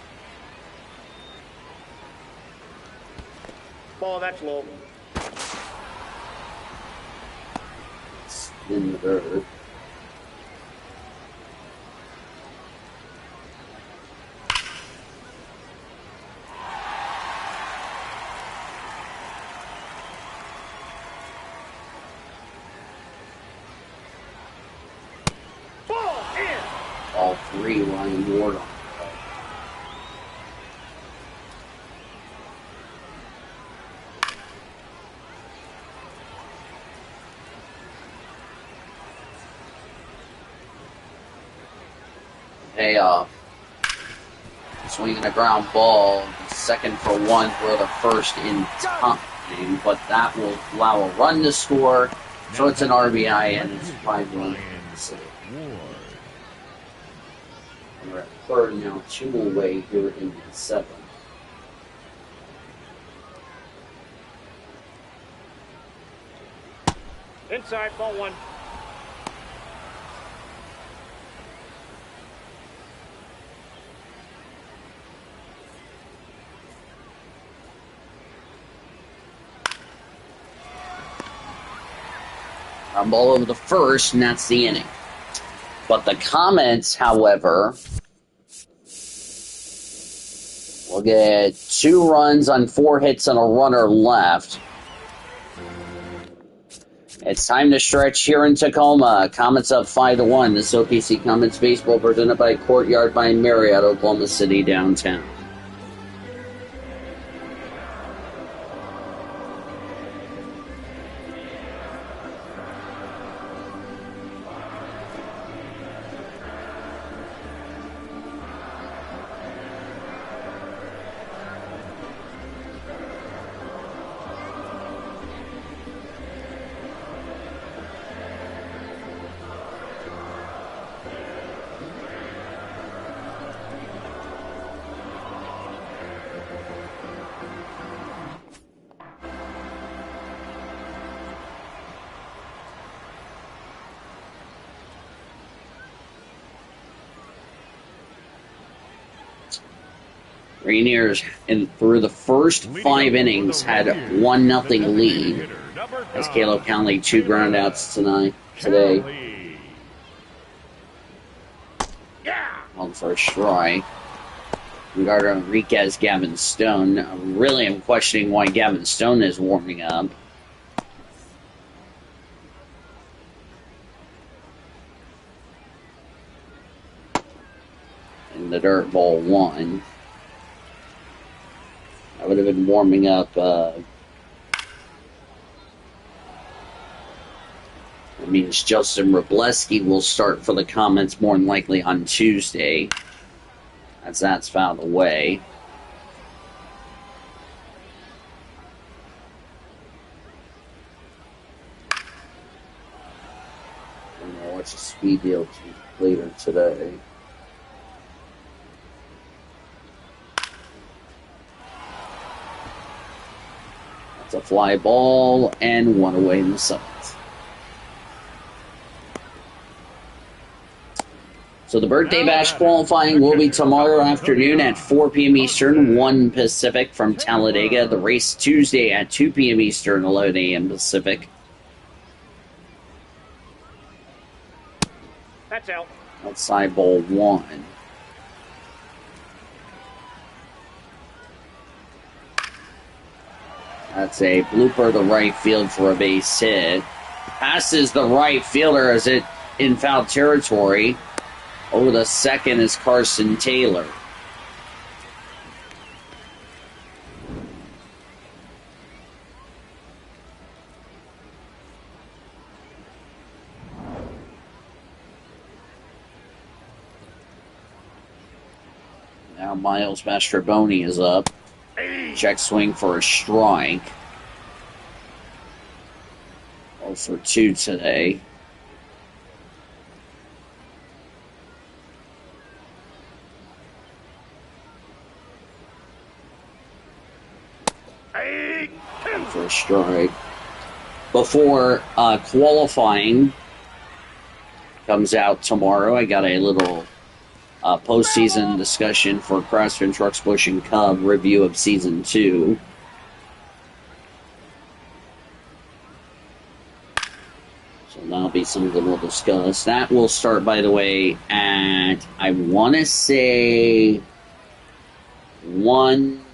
Ball, that's low. It's in the dirt. Ball in. All three Ryan Ward on. Payoff. Swinging a ground ball, second for one, throw the first in time, but that will allow a run to score, so it's an RBI and it's 5-1. We're at third now, 2 away here in the 7th. Inside, ball 1. Ground ball over the first, and that's the inning. But the Comets, however, will get 2 runs on 4 hits and a runner left. It's time to stretch here in Tacoma. Comets up 5-1. This OKC Comets baseball presented by Courtyard by Marriott, Oklahoma City downtown. Rainiers, through the first 5 innings, had 1-0 lead. As Caleb Conley 2 groundouts today. On for a strike. Gardo Enriquez, Gavin Stone. I really am questioning why Gavin Stone is warming up. And the dirt, ball 1. I would have been warming up. That means Justin Robleski will start for the Comets more than likely on Tuesday, as that's fouled away. And we'll watch a speed deal later today. It's a fly ball and 1 away in the 7th. So the Birthday Bash qualifying will be tomorrow afternoon at 4 p.m. Eastern, 1 Pacific from Talladega. The race Tuesday at 2 p.m. Eastern, 11 a.m. Pacific. That's out. Outside ball 1. That's a blooper to right field for a base hit. Passes the right fielder as it in foul territory. Over the second is Carson Taylor. Now Miles Mastrobuoni is up. Check swing for a strike. 0 for 2 today. For a strike. before qualifying comes out tomorrow, I got a little postseason discussion for CrossFit Trucks Bush and Cub review of Season 2. So that'll be something we'll discuss. That will start, by the way, at, I want to say, 1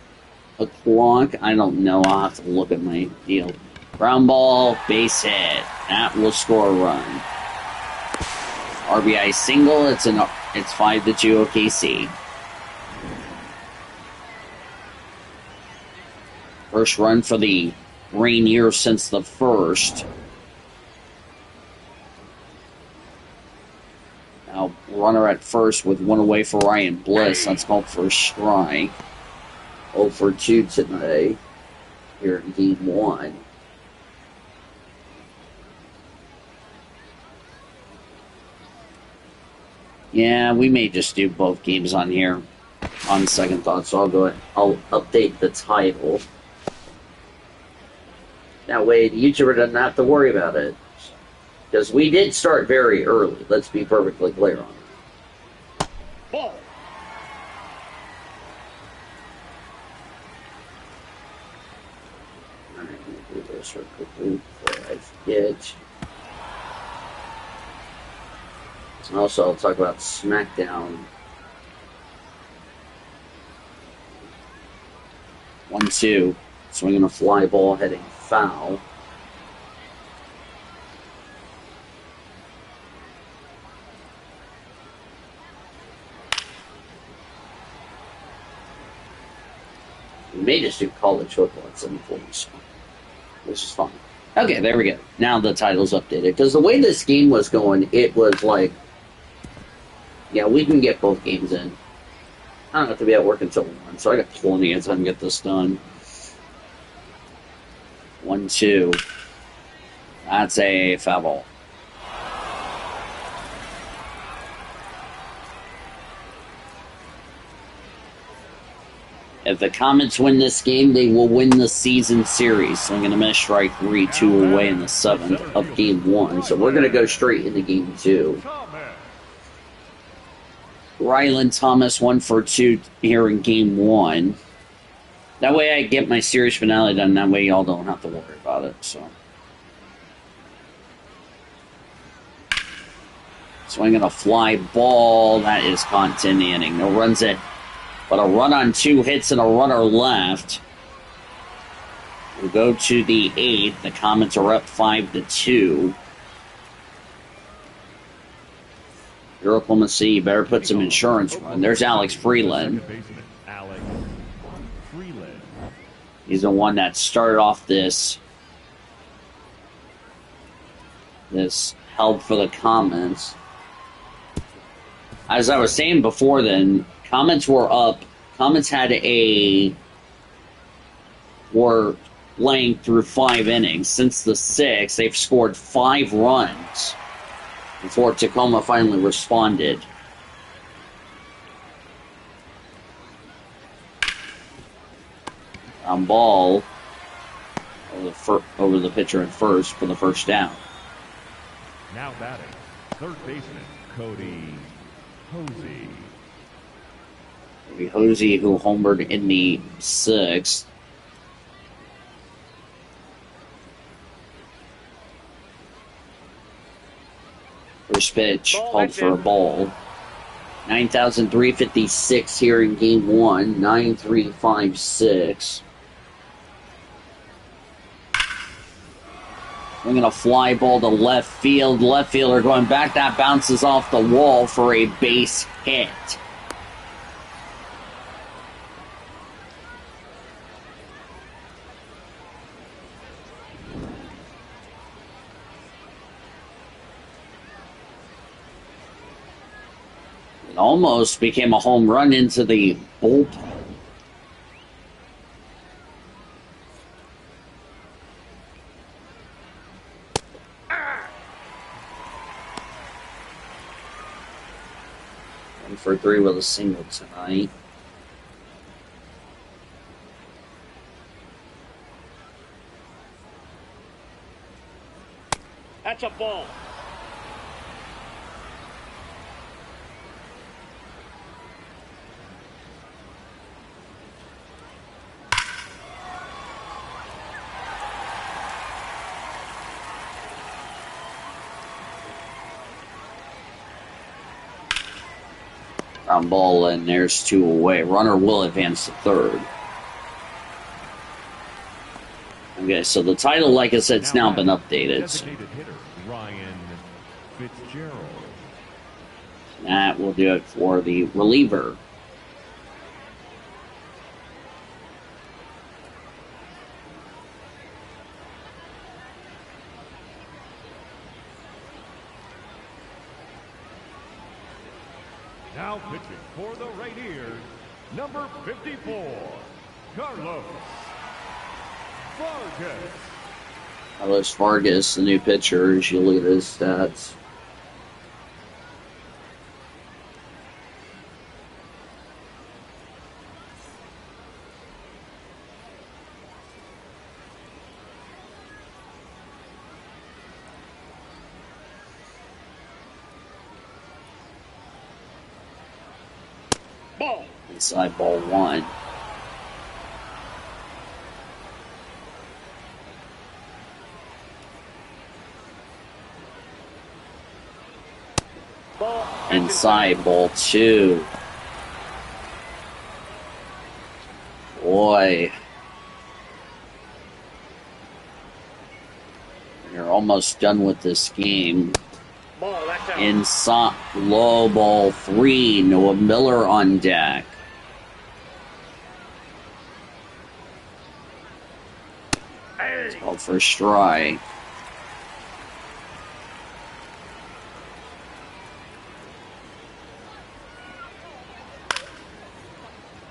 o'clock. I don't know. I'll have to look at my deal. Ground ball, base hit. That will score a run. RBI single. It's 5-2 OKC. First run for the Rainiers since the first. Now runner at first with one away for Ryan Bliss. That's called for a strike. 0 for 2 today here in Game 1. Yeah, we may just do both games on here on second thought, so I'll update the title. That way the YouTuber doesn't have to worry about it. Because we did start very early, let's be perfectly clear on it. Ball. Alright, I'm going to do this real quickly before I forget. Also, I'll talk about SmackDown. 1-2. Swinging a fly ball, heading foul. We may just do college football at 7:40, which is fine. Okay, there we go. Now the title's updated. Because the way this game was going, it was like, yeah, we can get both games in. I don't have to be at work until 1, so I got plenty of time to get this done. 1-2. That's a foul ball. If the Comets win this game, they will win the season series. So I'm going to miss strike 3, 2 away in the 7th of Game 1. So we're going to go straight into Game 2. Ryland Thomas 1 for 2 here in Game 1. That way I get my series finale done. That way y'all don't have to worry about it. So swinging a fly ball. That is content in the inning. No runs in, but a run on 2 hits and a runner left. We'll go to the 8th. The Comets are up 5-2. Your Oklahoma City better put some insurance run. There's Alex Freeland. He's the one that started off this help for the Comets. As I was saying before then, Comets were up. Comets were playing through 5 innings. Since the 6th, they've scored 5 runs before Tacoma finally responded. On ball over the pitcher at first for the first down. Now batting, third baseman Cody Hosey. Hosey, who homered in the 6th. First pitch called for a ball. 9,356 here in Game 1. 9,356. Bringing a fly ball to left field. Left fielder going back. That bounces off the wall for a base hit. It almost became a home run into the bullpen. For 3 with a single tonight. That's a ball. Ground ball, and there's 2 away. Runner will advance to third. Okay, so the title, like I said, it's now been updated. Designated hitter, Ryan Fitzgerald. That will do it for the reliever. Now pitching for the Rainiers, number 54, Carlos Vargas. Carlos Vargas, the new pitcher, as you look at his stats. Ball. Inside ball 1. Ball. Inside ball 2. Boy. You're almost done with this game. Ball. That's out. Inside low ball 3. Noah Miller on deck. Hey. Called for a strike.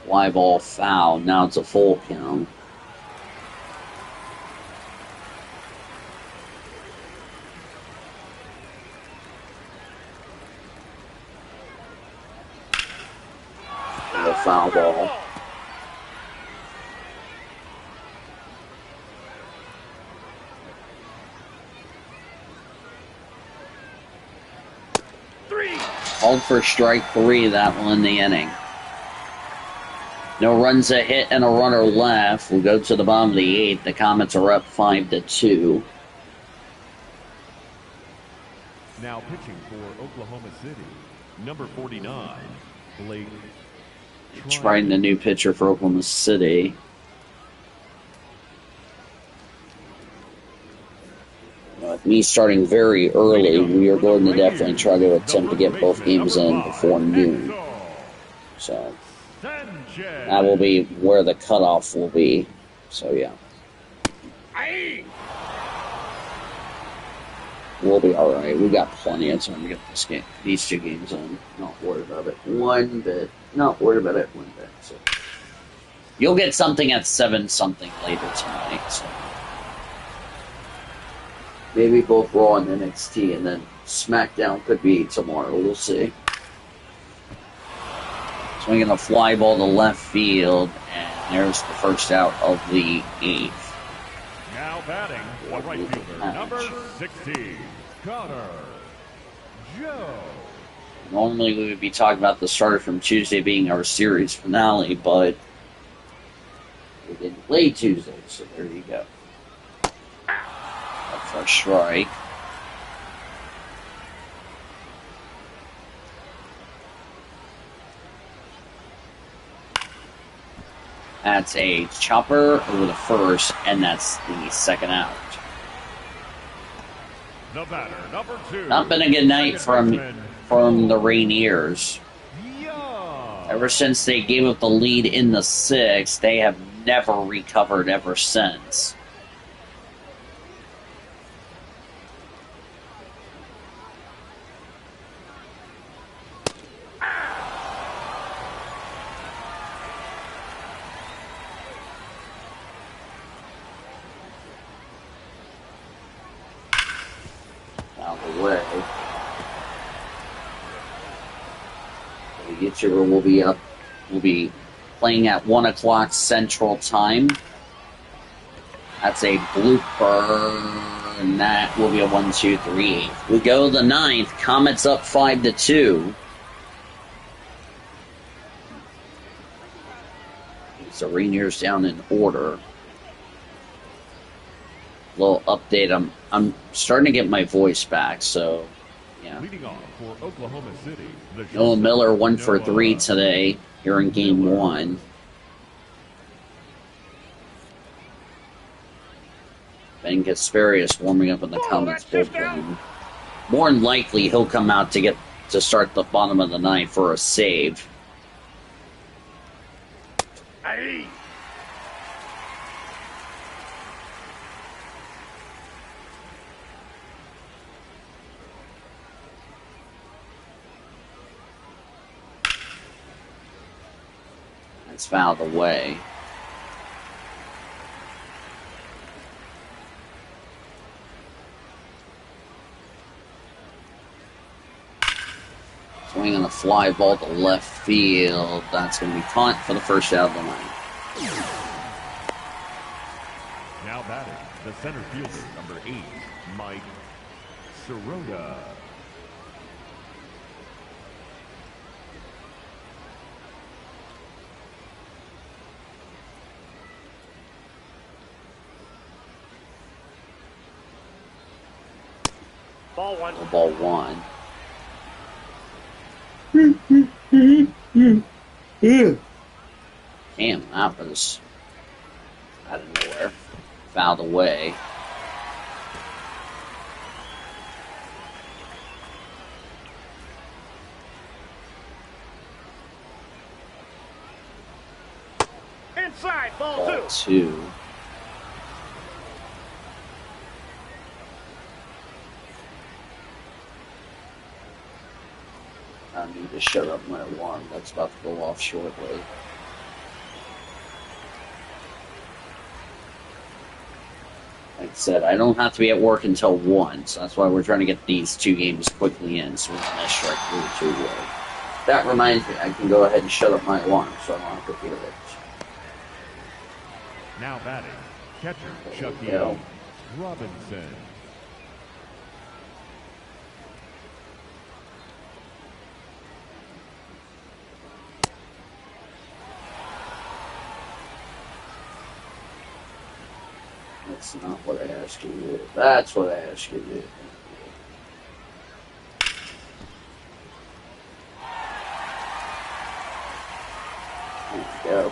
Fly ball foul. Now it's a full count. And a foul ball. Three. Called for strike 3. That will end the inning. No runs a hit and a runner left. We'll go to the bottom of the 8th. The Comets are up 5-2. Now pitching for Oklahoma City, number 49, Blake Trying the new pitcher for Oklahoma City. Me starting very early, we are going to definitely try to attempt to get both games in before noon. So that will be where the cutoff will be. So yeah, Hey. we'll be all right. We got plenty of time to get these 2 games in. Not worried about it one bit. Not worried about it one bit. So you'll get something at 7 something later tonight. So maybe both Raw and NXT, and then SmackDown could be tomorrow. We'll see. Swinging a fly ball to left field, and there's the first out of the 8th. Now batting, the right fielder, number 16, Connor Joe. Normally we would be talking about the starter from Tuesday being our series finale, but we didn't play Tuesday, so there you go. Up for a strike. That's a chopper over the first, and that's the second out. The batter, number 2. Not been a good night from the Rainiers. Young. Ever since they gave up the lead in the 6th, they have never recovered ever since. Out of the way. The YouTuber will be up. Will be playing at 1 o'clock Central Time. That's a blooper. and that will be a 1-2-3. We go the ninth. Comets up 5-2. So Rainiers down in order. Little update. I'm starting to get my voice back, so yeah. Leading off for Oklahoma City, the Noah Miller 1 for Noah 3 today here in game Miller. 1. Ben Kasperius warming up in the Comets bullpen. More than likely, he'll come out to start the bottom of the ninth for a save. Aye. That's fouled away. Swing on a fly ball to left field. That's going to be punt for the first out of the night. Now batting, the center fielder, number 8, Mike Sirota. Ball 1. Ball 1. Damn, that was out of nowhere. Fouled away. Inside. Ball Ball 2. 2. I need to shut up my alarm. That's about to go off shortly. Like I said, I don't have to be at work until 1, so that's why we're trying to get these 2 games quickly in, so we can miss strike 3 2 away. That reminds me, I can go ahead and shut up my alarm, so I don't have to hear it. Now batting, catcher Chucky go. Robinson. That's not what I asked you to do. That's what I asked you to do. There we go.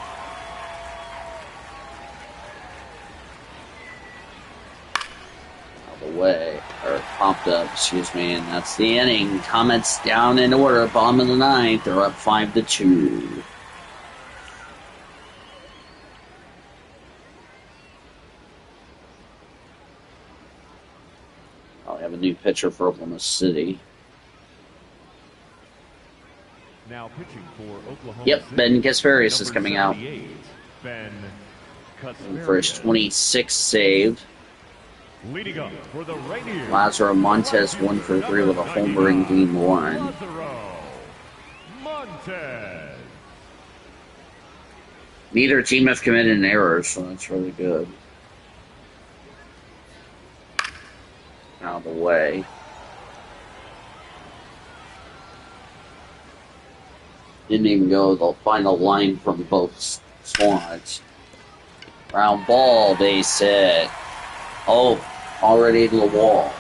Out of the way. Or popped up, excuse me, and that's the inning. Comets down in order, bottom of the ninth. They're up 5-2. I have a new pitcher for Oklahoma City. Now pitching for Oklahoma Yep, City, Ben Kasperius is number coming out 78, Ben for his Kasperius. 26th save. Leading up for the Rainiers, Lazaro Montes 1 for 3 with a homer in game 1. Lazaro Montes. Neither team have committed an error, so that's really good. Out of the way. Didn't even go the final line from both squads. Round ball, base hit. Oh, already to the wall.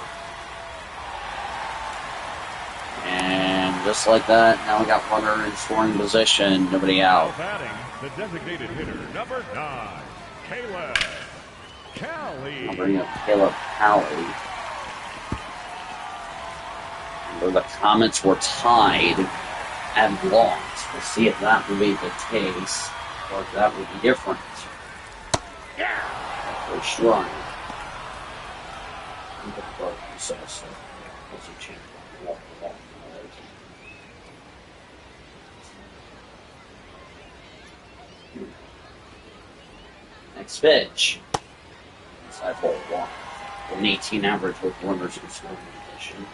And just like that, now we got runner in scoring position. Nobody out. Batting, the designated hitter, number 9, Caleb Cali. I'll bring up Caleb Cali. Where the Comets were tied and lost. We'll see if that will be the case, or if that would be different. Yeah. First run. So, what's a chance? Next pitch. Inside ball 1. An 18 average with runners in scoring position.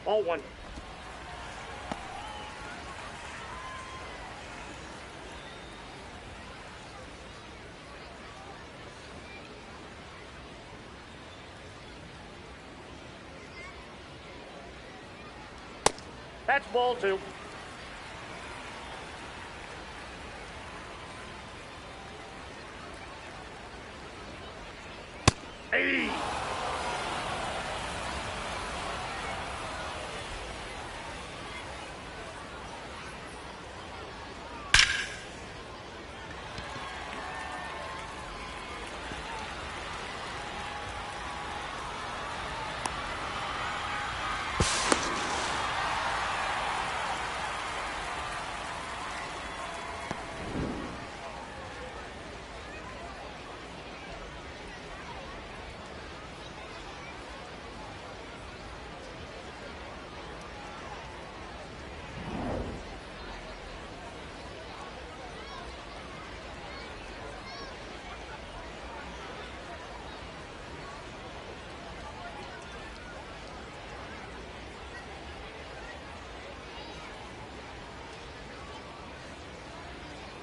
Ball one. That's ball two. Hey!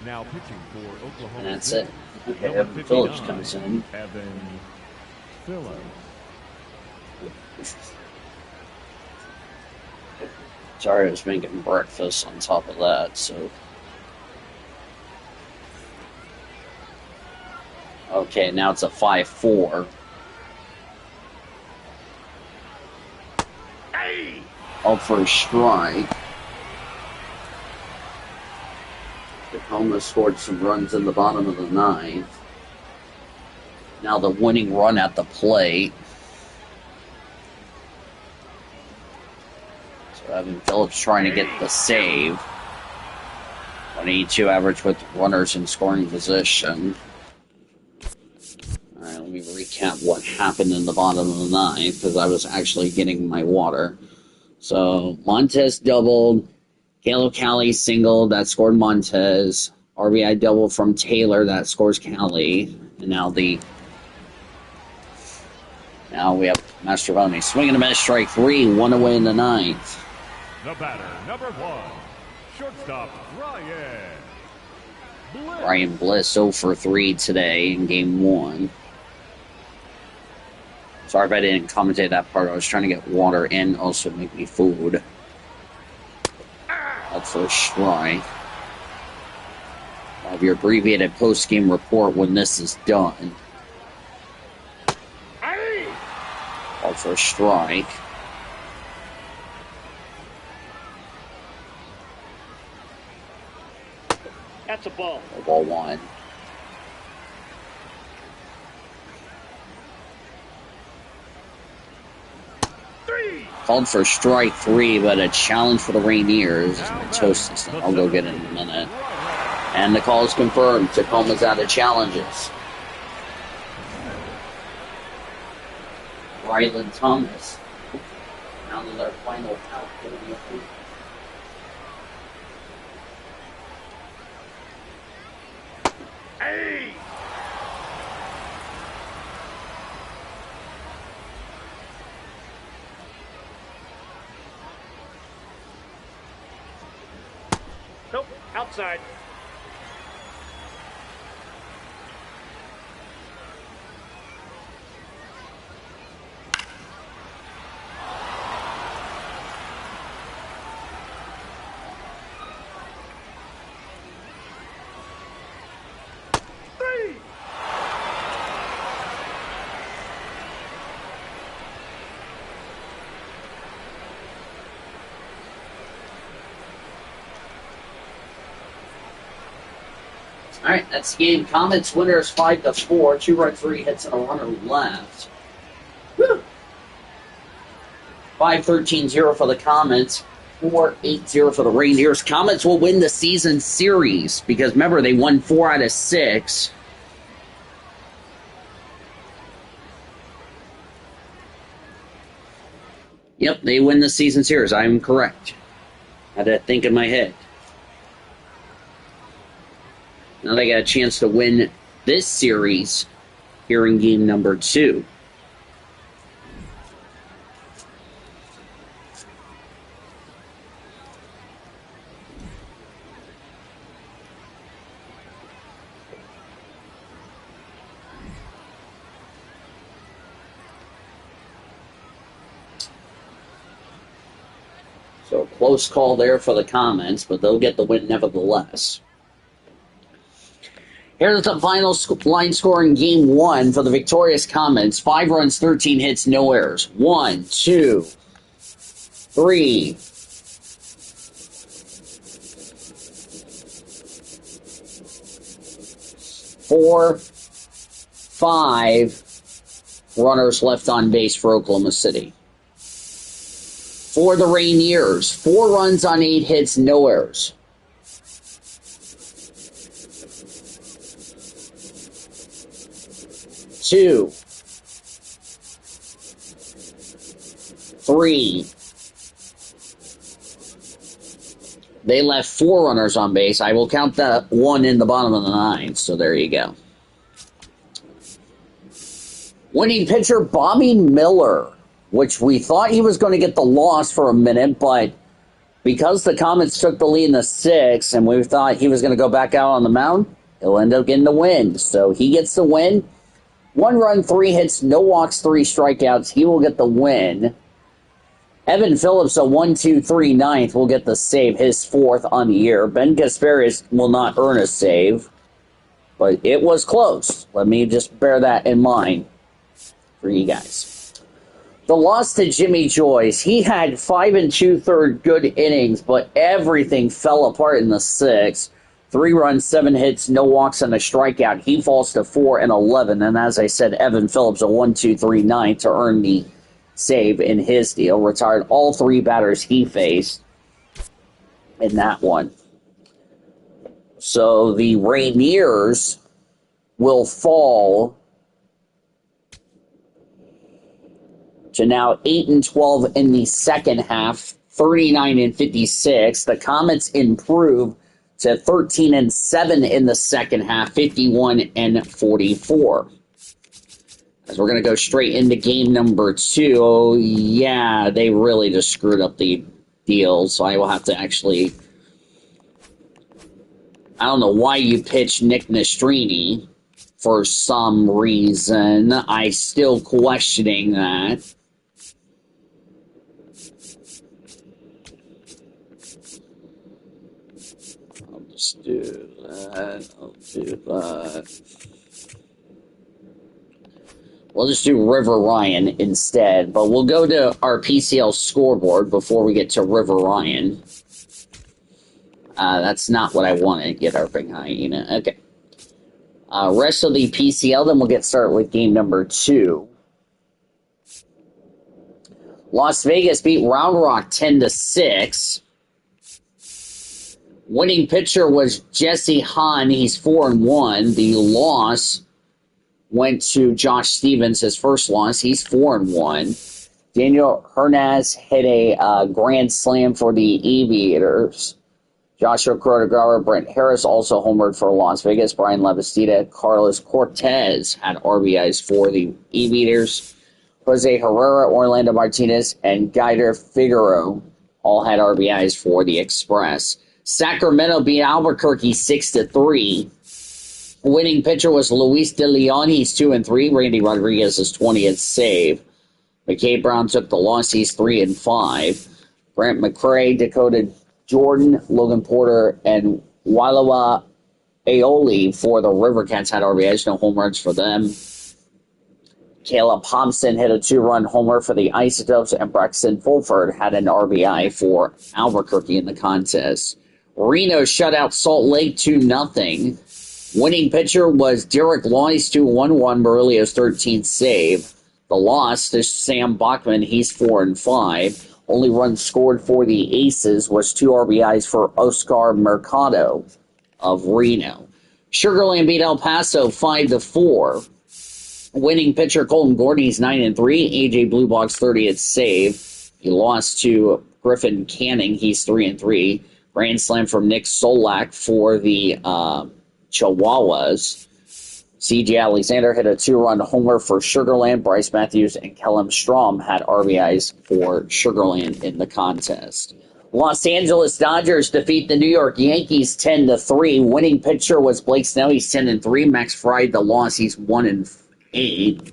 Now pitching for Oklahoma. And that's City, it. Okay, number Evan Phillips 59, comes in. Evan Phillips. Sorry, I was making breakfast on top of that, so. Okay, now it's a 5-4. Hey! Out for a strike. Tacoma scored some runs in the bottom of the ninth. Now the winning run at the plate. So Evan Phillips trying to get the save. 182 average with runners in scoring position. Alright, let me recap what happened in the bottom of the ninth, because I was actually getting my water. So Montez doubled. Kalo Cali single, that scored Montez. RBI double from Taylor, that scores Cali. And now we have Mastrovalli swinging a miss, strike three, one away in the ninth. The batter, number one, shortstop Ryan Bliss. Ryan Bliss 0 for 3 today in game one. Sorry if I didn't commentate that part. I was trying to get water and also make me food. Up for a strike. I'll have your abbreviated post-game report when this is done. Up for a strike. That's a ball. Ball one. Called for strike three, but a challenge for the Rainiers. Mitosis. I'll go get it in a minute. And the call is confirmed. Tacoma's out of challenges. Ryland Thomas. Now to their final count. Hey! Nope, outside. Alright, that's the game. Comets winners 5-4. 2-run, 3 hits, and a runner left. Woo! 5-13-0 for the Comets. 4-8-0 for the Rainiers. Comets will win the season series because remember, they won 4 out of 6. Yep, they win the season series. I'm correct. Had to think in my head. Now they got a chance to win this series here in game number 2. So close call there for the Comets, but they'll get the win nevertheless. Here's the final line score in Game 1 for the victorious Comets. 5 runs, 13 hits, no errors. 1, 2, 3, 4, 5 runners left on base for Oklahoma City. For the Rainiers, 4 runs on 8 hits, no errors. 2, 3. They left 4 runners on base. I will count that 1 in the bottom of the 9th, so there you go. Winning pitcher Bobby Miller, which we thought he was going to get the loss for a minute, but because the Comets took the lead in the 6th and we thought he was going to go back out on the mound, he'll end up getting the win. So he gets the win. 1 run, 3 hits, no walks, 3 strikeouts. He will get the win. Evan Phillips, a 1-2-3 ninth, will get the save, his 4th on the year. Ben Gasparis will not earn a save, but it was close. Let me just bear that in mind for you guys. The loss to Jimmy Joyce. He had 5 2/3 good innings, but everything fell apart in the 6th. 3 runs, 7 hits, no walks, and a strikeout. He falls to 4-11. And as I said, Evan Phillips, a 1-2-3 ninth to earn the save in his deal. Retired all 3 batters he faced in that one. So the Rainiers will fall to now 8-12 in the second half, 39-56. The Comets improve to 13-7 in the second half, 51-44. As we're going to go straight into game number 2. Oh, yeah, they really just screwed up the deal, so I will have to actually... I don't know why you pitched Nick Nastrini for some reason. I'm still questioning that. I'll just do that. I'll do that. We'll just do River Ryan instead, but we'll go to our PCL scoreboard before we get to River Ryan. That's not what I wanted. Get our big hyena. Okay. Rest of the PCL, then we'll get started with game number 2. Las Vegas beat Round Rock 10-6. Winning pitcher was Jesse Hahn. He's 4-1. The loss went to Josh Stevens, his first loss. He's 4-1. Daniel Hernandez hit a grand slam for the Aviators. Joshua Cordegar, Brent Harris also homered for Las Vegas. Brian Levestida, Carlos Cortez had RBIs for the Aviators. Jose Herrera, Orlando Martinez, and Guider Figueroa all had RBIs for the Express. Sacramento beat Albuquerque 6-3. Winning pitcher was Luis De Leon. He's 2-3. Randy Rodriguez's 20th save. McKay Brown took the loss. He's 3-5. Grant McCray, Dakota Jordan, Logan Porter, and Wailawa Aoli for the Rivercats had RBIs. No home runs for them. Caleb Thompson hit a 2-run homer for the Isotopes, and Braxton Fulford had an RBI for Albuquerque in the contest. Reno shut out Salt Lake 2-0. Winning pitcher was Derek Loyce, 2-1, Berlio's 13th save. The loss to Sam Bachman, he's 4-5. Only run scored for the Aces was 2 RBIs for Oscar Mercado of Reno. Sugarland beat El Paso 5-4. Winning pitcher Colton Gordy's 9-3. AJ Bluebox 30th save. He lost to Griffin Canning. He's 3-3. Grand slam from Nick Solak for the Chihuahuas. C.J. Alexander hit a 2-run homer for Sugarland. Bryce Matthews and Kellum Strom had RBIs for Sugarland in the contest. Los Angeles Dodgers defeat the New York Yankees 10-3. Winning pitcher was Blake Snell. He's 10-3. Max Fried, the loss, he's 1-8.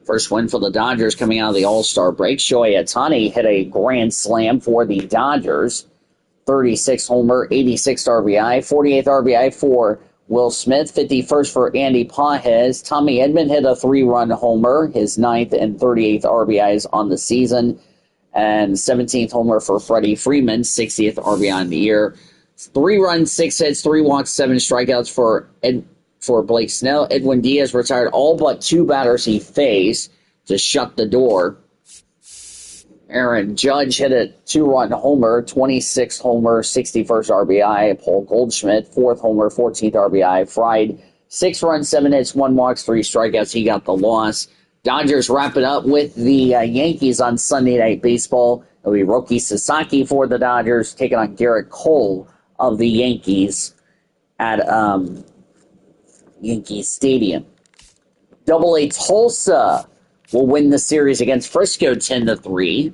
First win for the Dodgers coming out of the All-Star break. Shohei Ohtani hit a grand slam for the Dodgers. 36 homer, 86 RBI, 48th RBI for Will Smith, 51st for Andy Pages. Tommy Edman hit a 3-run homer, his 9th and 38th RBIs on the season. And 17th homer for Freddie Freeman, 60th RBI in the year. 3 runs, 6 hits, 3 walks, 7 strikeouts for Blake Snell. Edwin Diaz retired all but 2 batters he faced to shut the door. Aaron Judge hit a 2-run homer, 26th homer, 61st RBI. Paul Goldschmidt, 4th homer, 14th RBI. Fried, 6 runs, 7 hits, 1 walks, 3 strikeouts. He got the loss. Dodgers wrap it up with the Yankees on Sunday Night Baseball. It'll be Roki Sasaki for the Dodgers taking on Garrett Cole of the Yankees at Yankee Stadium. Double-A Tulsa will win the series against Frisco 10-3.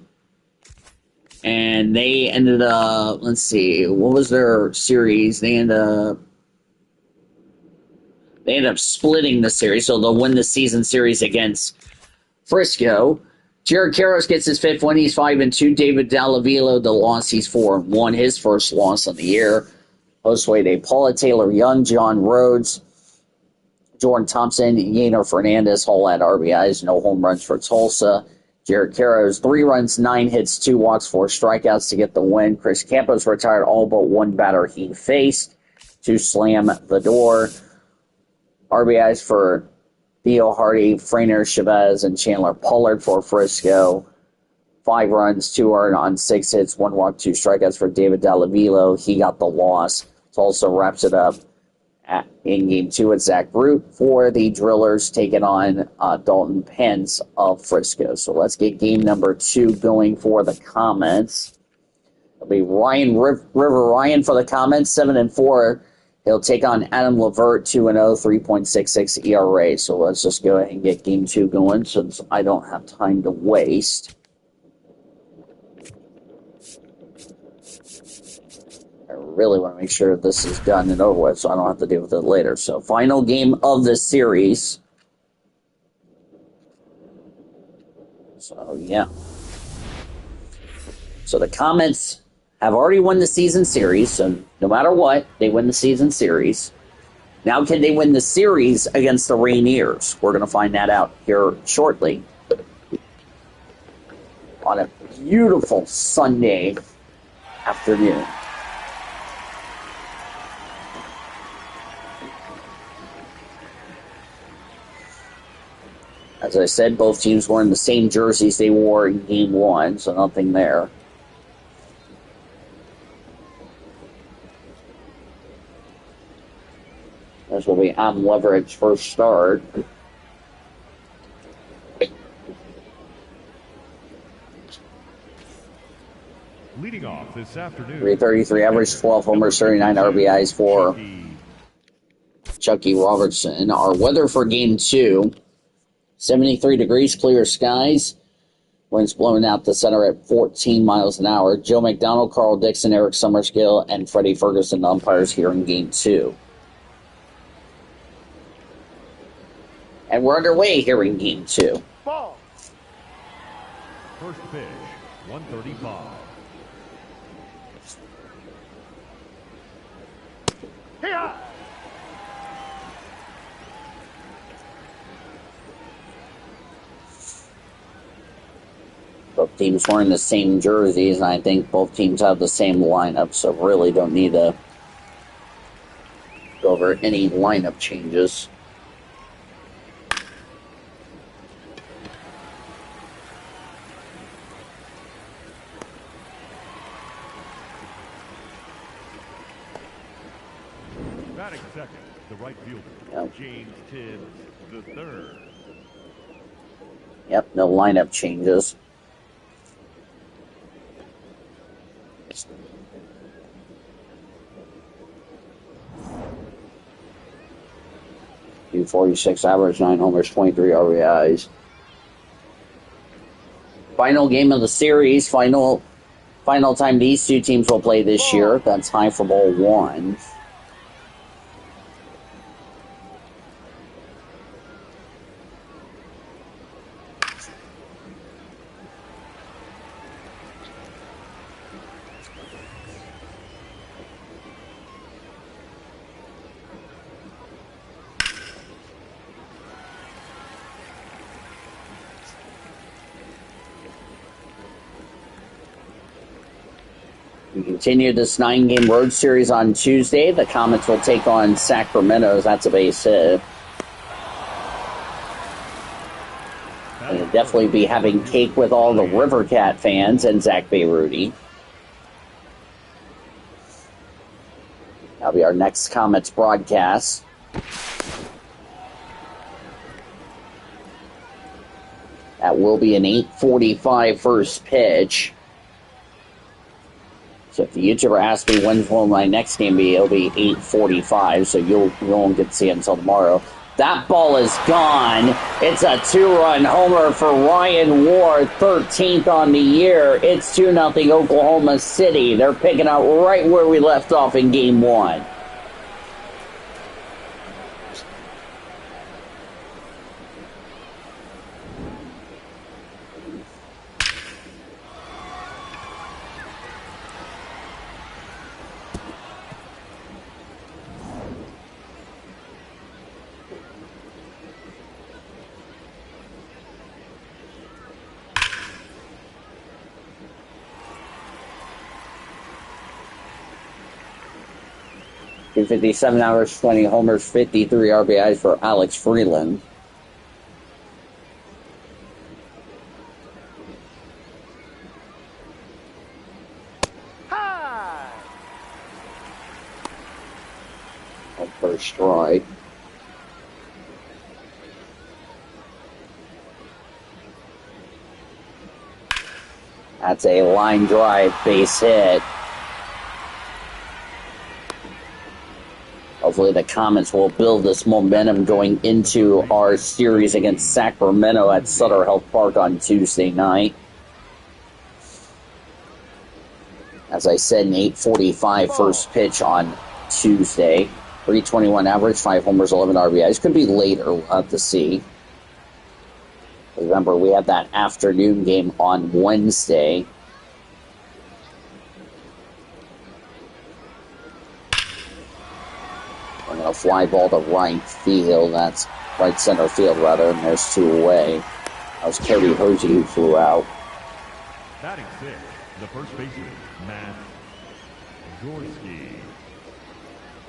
And they ended up, let's see, what was their series? They ended up splitting the series, so they'll win the season series against Frisco. Jared Karros gets his 5th win. He's 5-2. David Dallavilo, the loss, he's 4-1. His first loss of the year. Josue De Paula, Taylor Young, John Rhodes, Jordan Thompson, Yano Fernandez, all had RBIs. No home runs for Tulsa. Jared Karros, 3 runs, 9 hits, 2 walks, 4 strikeouts to get the win. Chris Campos retired all but 1 batter he faced to slam the door. RBIs for Theo Hardy, Frainer Chavez, and Chandler Pollard for Frisco. 5 runs, 2 earned on 6 hits, 1 walk, 2 strikeouts for David Dallavilo. He got the loss. Tulsa wraps it up in Game 2 at Zach Root for the Drillers taking on Dalton Pence of Frisco. So let's get game number 2 going for the Comets. It'll be Ryan River Ryan for the Comets, 7-4. He'll take on Adam Levert, 2-0, 3.66 ERA. So let's just go ahead and get game 2 going since I don't have time to waste. I really want to make sure this is done and over with so I don't have to deal with it later. So, final game of the series. So, yeah. So, the Comets have already won the season series. So, no matter what, they win the season series. Now, can they win the series against the Rainiers? We're going to find that out here shortly. On a beautiful Sunday afternoon. As I said, both teams were in the same jerseys they wore in Game 1, so nothing there. This will be Adam Leverett's first start. Leading off this afternoon, 333 average, 12 homers, 39 RBIs for Chucky Robertson. Our weather for Game 2. 73 degrees, clear skies. Winds blowing out the center at 14 miles an hour. Joe McDonald, Carl Dixon, Eric Summerskill, and Freddie Ferguson, the umpires here in Game 2. And we're underway here in Game 2. Ball. First pitch, 135. Here. Both teams wearing the same jerseys, and I think both teams have the same lineup, so really don't need to go over any lineup changes. Batting second, the right fielder, Yep. James Tibbs the third. Yep, no lineup changes. .246 average, 9 homers, 23 RBIs. Final game of the series. Final time these two teams will play this year. That's high for ball 1. We continue this 9-game road series on Tuesday. The Comets will take on Sacramento. That's a base hit. They'll definitely be having cake with all the River Cat fans and Zach Bayruti. That'll be our next Comets broadcast. That will be an 8:45 first pitch. So if the YouTuber asks me when will my next game be, it'll be 8:45, so you won't get to see it until tomorrow. That ball is gone. It's a 2-run homer for Ryan Ward, 13th on the year. It's 2-0 Oklahoma City. They're picking up right where we left off in Game 1. .257 hours, 20 homers, 53 RBIs for Alex Freeland. High. First strike. That's a line drive base hit. Hopefully the Comets will build this momentum going into our series against Sacramento at Sutter Health Park on Tuesday night. As I said, an 8:45 first pitch on Tuesday. 321 average, 5 homers, 11 RBIs. Could be later, we'll have to see. Remember, we have that afternoon game on Wednesday. A fly ball to right field. That's right center field, rather, and there's 2 away. That was Kerry Hosey who flew out. Batting 6, the first baseman, Matt Gorski.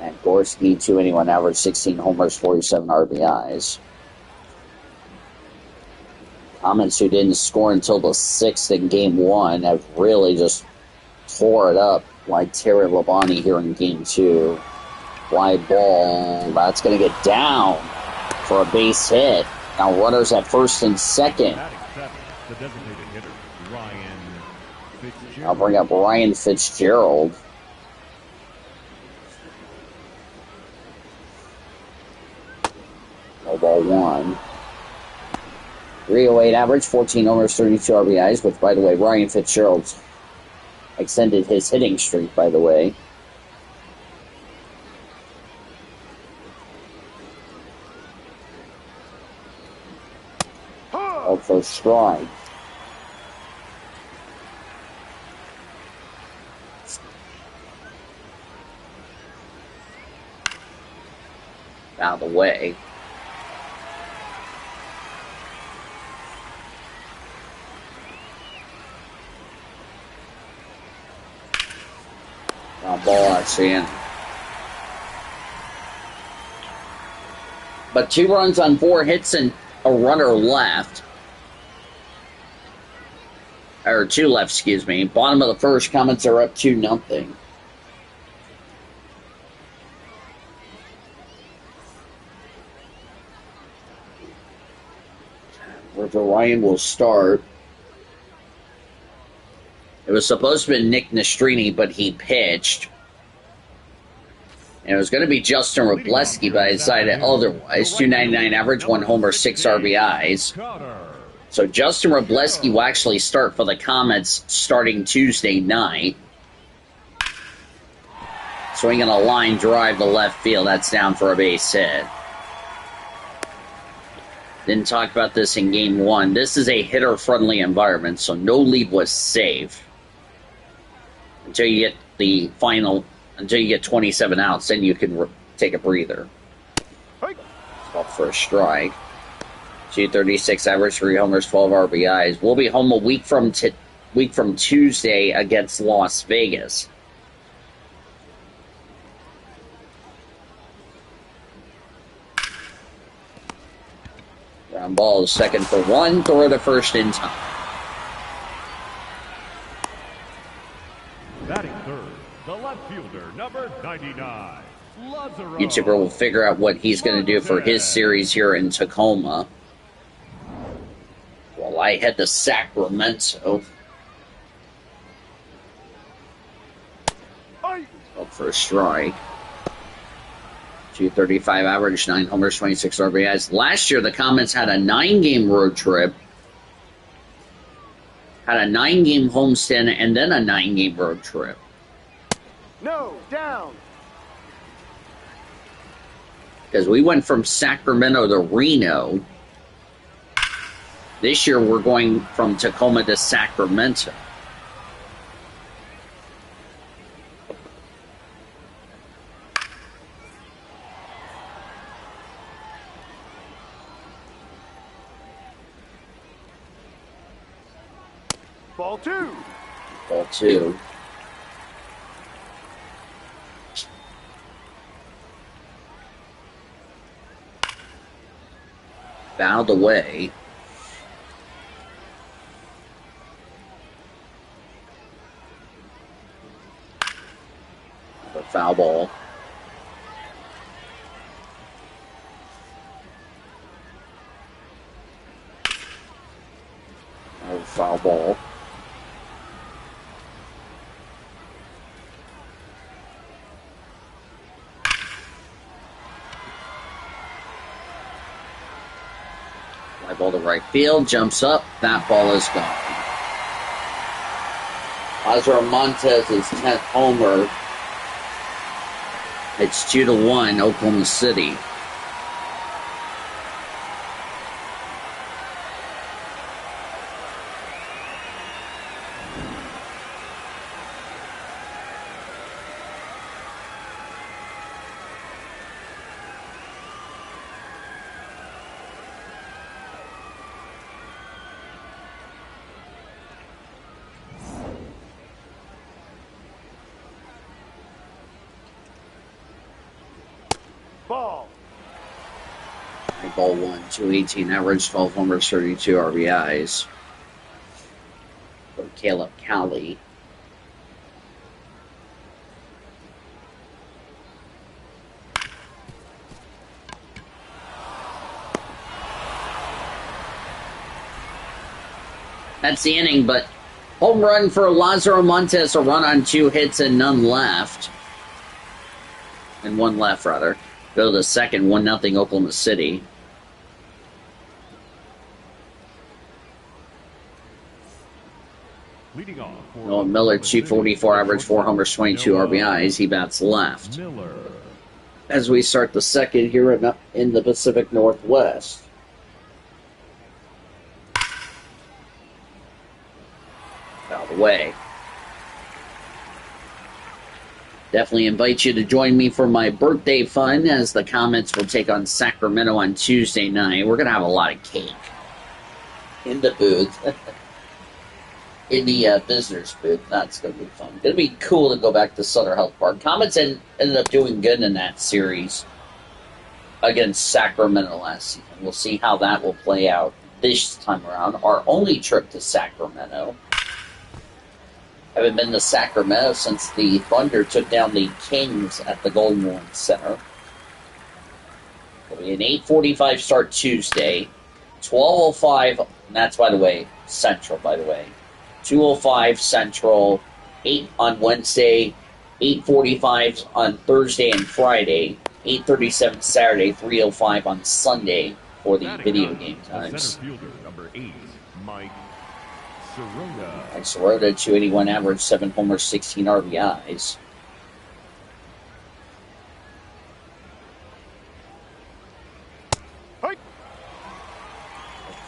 And Gorski, 281 average, 16 homers, 47 RBIs. Comets, who didn't score until the 6th in Game 1, have really just tore it up like Terry Labonte here in Game 2. Fly ball, that's going to get down for a base hit. Now runners at first and second. Batting 7, the designated hitter, Ryan Fitzgerald. I'll bring up Ryan Fitzgerald. No ball 1. 308 average, 14 homers, 32 RBIs, which, by the way, Ryan Fitzgerald's extended his hitting streak, by the way. For strike. Out of the way. Ball actually in. But 2 runs on 4 hits and a runner left. Or 2 left, excuse me. Bottom of the first, Comets are up 2-0. River Ryan will start. It was supposed to be Nick Nastrini, but he pitched. And it was going to be Justin Robleski, but I decided otherwise. 299 average, 1 homer, 6 RBIs. So Justin Robleski will actually start for the Comets starting Tuesday night. Swinging a line drive to left field. That's down for a base hit. Didn't talk about this in Game 1. This is a hitter-friendly environment, so no lead was safe. Until you get the final, until you get 27 outs, then you can take a breather. Called for a strike. 236 average, 3 homers, 12 RBIs. We'll be home a week from week from Tuesday against Las Vegas. Ground ball is second for one. Throw to first in time. Batting third, the left fielder, number 99, Lazaro. YouTuber will figure out what he's going to do for his series here in Tacoma. While I head to Sacramento. Up for a strike. 235 average, 9 homers, 26 RBIs. Last year, the Comets had a 9-game road trip, had a 9-game homestand, and then a 9-game road trip. No, down. Because we went from Sacramento to Reno. This year, we're going from Tacoma to Sacramento. Ball two. Ball two. Fouled away. The foul ball. Another foul ball. Fly ball to right field, jumps up, that ball is gone. Lazaro Montez's 10th homer. It's 2-1, Oklahoma City. Ball. Ball one, 218 average, 12 homers, 32 RBIs. For Caleb Cowley. That's the inning, but home run for Lazaro Montes, a run on 2 hits and none left. And 1 left, rather. Go to the second, 1-0 Oklahoma City. Leading off for Noah Miller, 244 average, 4 homers, 22 RBIs. He bats left. Miller. As we start the second here in the Pacific Northwest. Out of the way. Definitely invite you to join me for my birthday fun as the Comets will take on Sacramento on Tuesday night. We're going to have a lot of cake in the booth. In the visitors booth. That's going to be fun. Going to be cool to go back to Sutter Health Park. Comets ended up doing good in that series against Sacramento last season. We'll see how that will play out this time around. Our only trip to Sacramento. Haven't been to Sacramento since the Thunder took down the Kings at the Golden One Center. It'll be an 8:45 start Tuesday, 12:05, and that's, by the way, Central, by the way. 2:05 Central, 8 on Wednesday, 8:45 on Thursday and Friday, 8:37 Saturday, 3:05 on Sunday for the video game times. Center fielder, number 8, Mike Sirota. And Sirota, 281 average, 7 homers, 16 RBIs. Hey.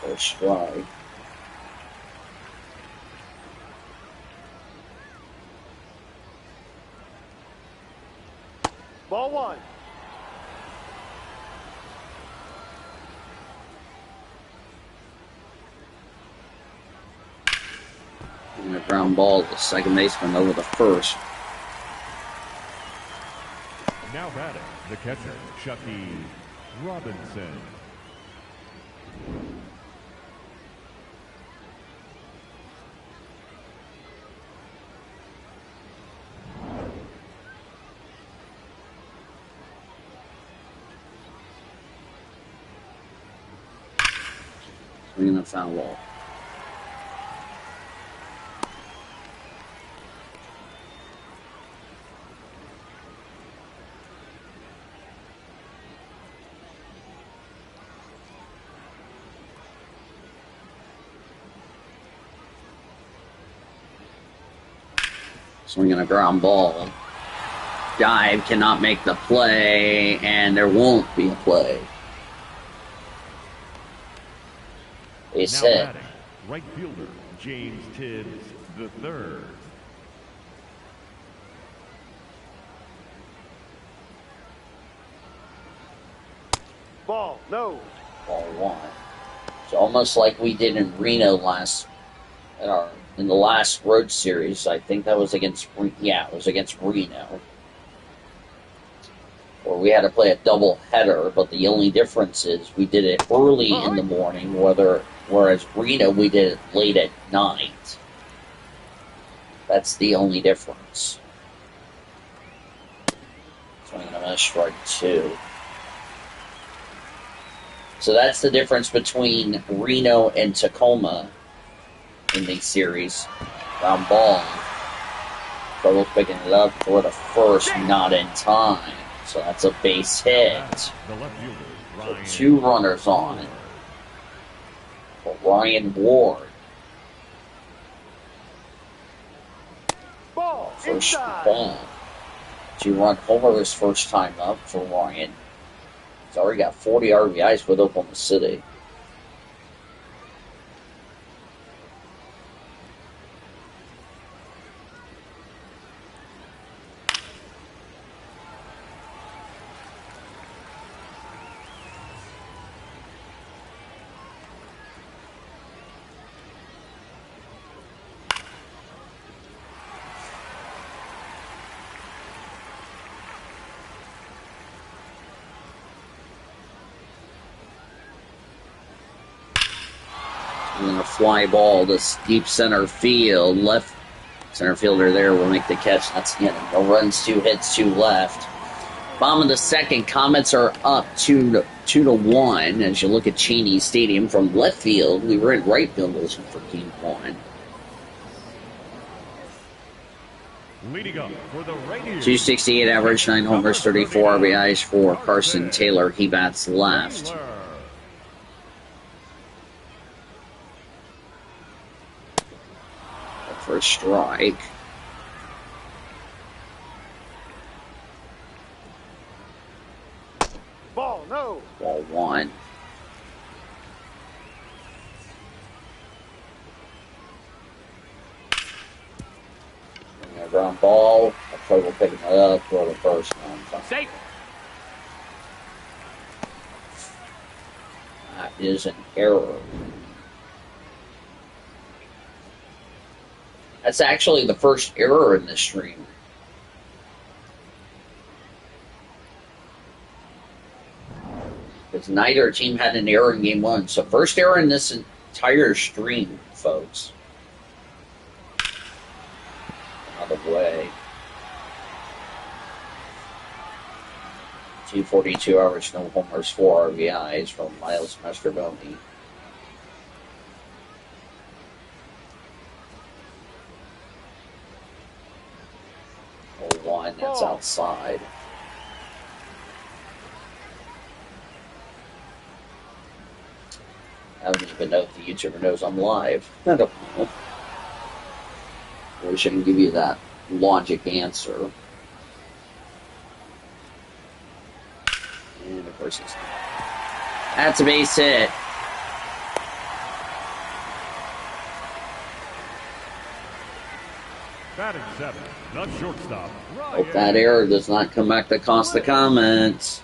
First strike. Ball one. And a ground ball to second baseman over the first. Now batting, the catcher, Chucky Robinson. Swinging a foul ball. Swinging a ground ball. Dive cannot make the play, and there won't be a play. Base Now hit. batting, right fielder, James Tibbs III. Ball, no. Ball one. It's almost like we did in Reno in the last road series. I think that was against it was against Reno, where we had to play a double header. But the only difference is we did it early in the morning, whereas Reno we did it late at night. That's the only difference. Swinging a miss, strike two. So that's the difference between Reno and Tacoma in these series. Ground ball. Trouble picking it up for the first, not in time. So that's a base hit. The left fielder, So Ryan. two runners on for Ryan Ward. Ball, First inside. ball. Two-run homer his first time up for Ryan. He's already got 40 RBIs with Oklahoma City. And a fly ball to deep center field. Left center fielder there will make the catch. That's no runs, 2 hits, 2 left. Bottom of the second, Comets are up 2-1 as you look at Cheney Stadium from left field. We were in right field losing for game one. Leading up for the Rainiers. 268 average, 9 homers, 34 RBIs for Carson Taylor. He bats left. Taylor. For a strike. Ball, no. Ball one. And a ground ball. A trouble picking it up for the first one. Safe. That is an error. That's actually the first error in this stream. Because neither team had an error in game one. So first error in this entire stream, folks. Out of the way. 242 average, no homers, 4 RBIs from Miles Mastrobuoni. One that's outside. I don't even know if the YouTuber knows I'm live. I don't know. I wish I can give you that logic answer. And of course it's that's a base hit. Batting 7, the shortstop, Hope that error does not come back to cost the Comets.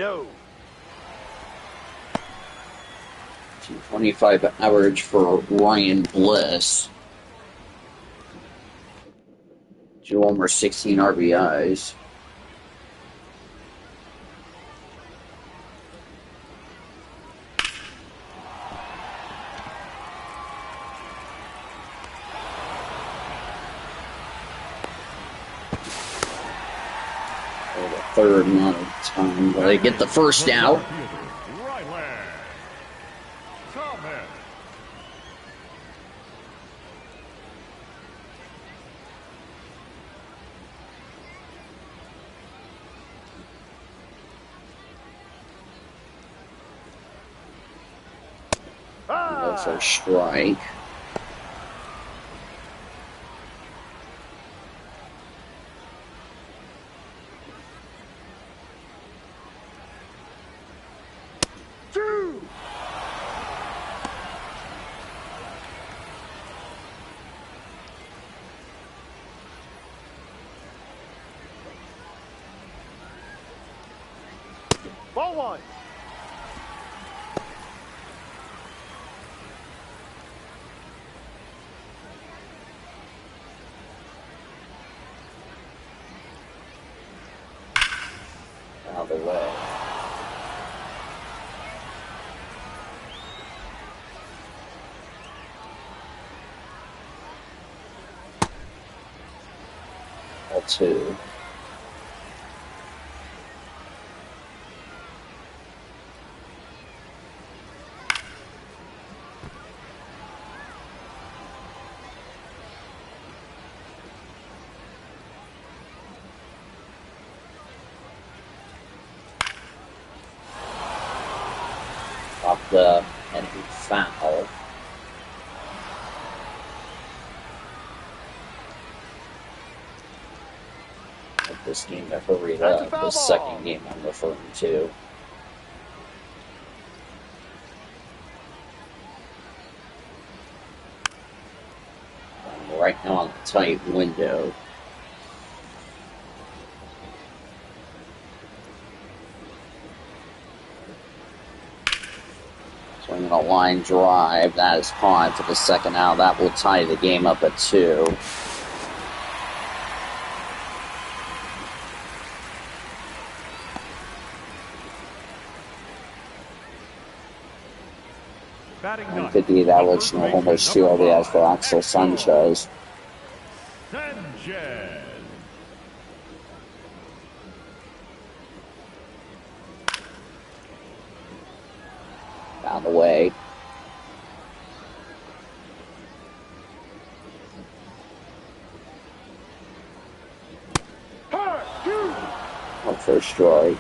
No. 225 average for Ryan Bliss. 2 homers, 16 RBIs. The third amount of time, but they get the first out. Comets. No first strike. Two. Ball one. Out of the way. Ball two. Popped up and he foul. This game got hurried up. The second game I'm referring to. I'm right now on the tight window. Swinging a line drive. That is caught for the second out. That will tie the game up at 2. Batting ninth. 58 average, no homers, 2 RBIs for Axel Sanchez. Sanchez. Down the way. No first strike.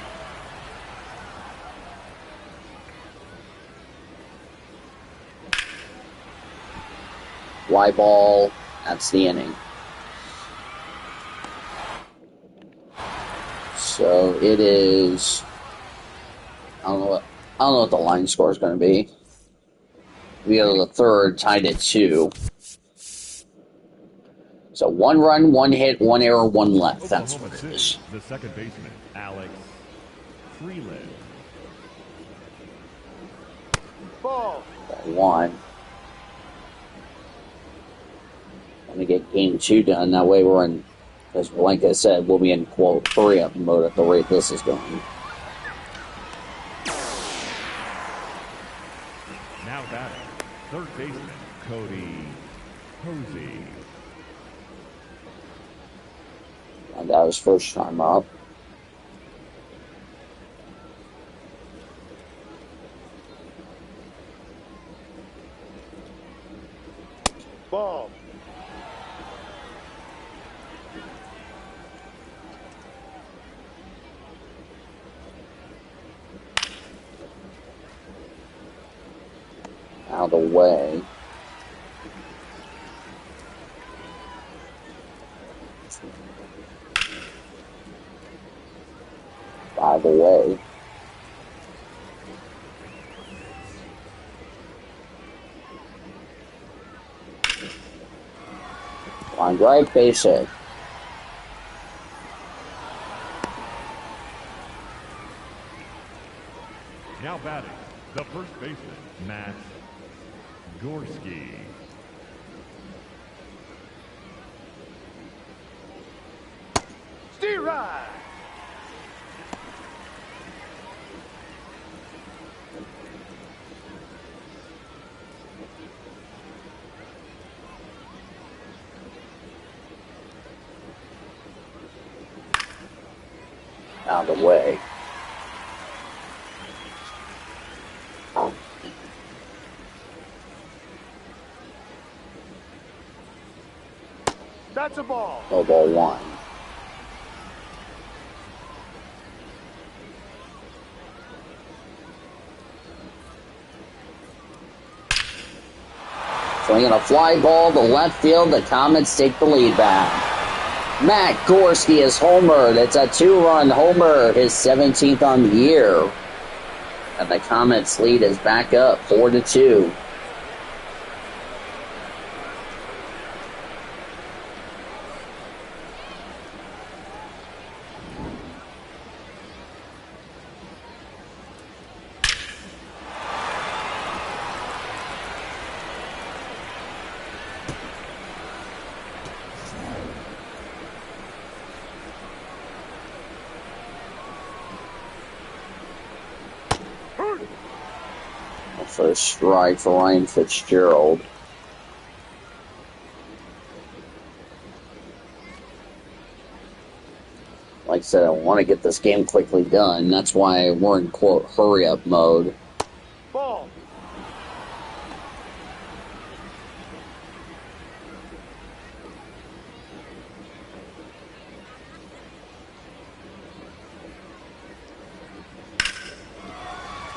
Y ball. That's the inning. So it is. I don't know what the line score is going to be. We go to the third, tied at 2. So 1 run, 1 hit, 1 error, 1 left. That's Oklahoma what it City, is. the second baseman, Alex Freeland. Ball. 1. Want to get game 2 done. That way we're in, because like I said, we'll be in quote hurry-up mode at the rate this is going. Now batting, third baseman, Cody Posey. And that was first time up. Ball. Out of the way. Out of the way. Line drive, base hit. Now batting, the first baseman, Matt Gorski. Steer right. Out of the way. That's a ball. No ball one. Swinging a fly ball to left field. The Comets take the lead back. Matt Gorski is homered. It's a 2-run homer, his 17th on the year. And the Comets lead is back up 4-2. First strike for Ryan Fitzgerald. Like I said, I want to get this game quickly done. That's why we're in, quote, hurry-up mode. Ball.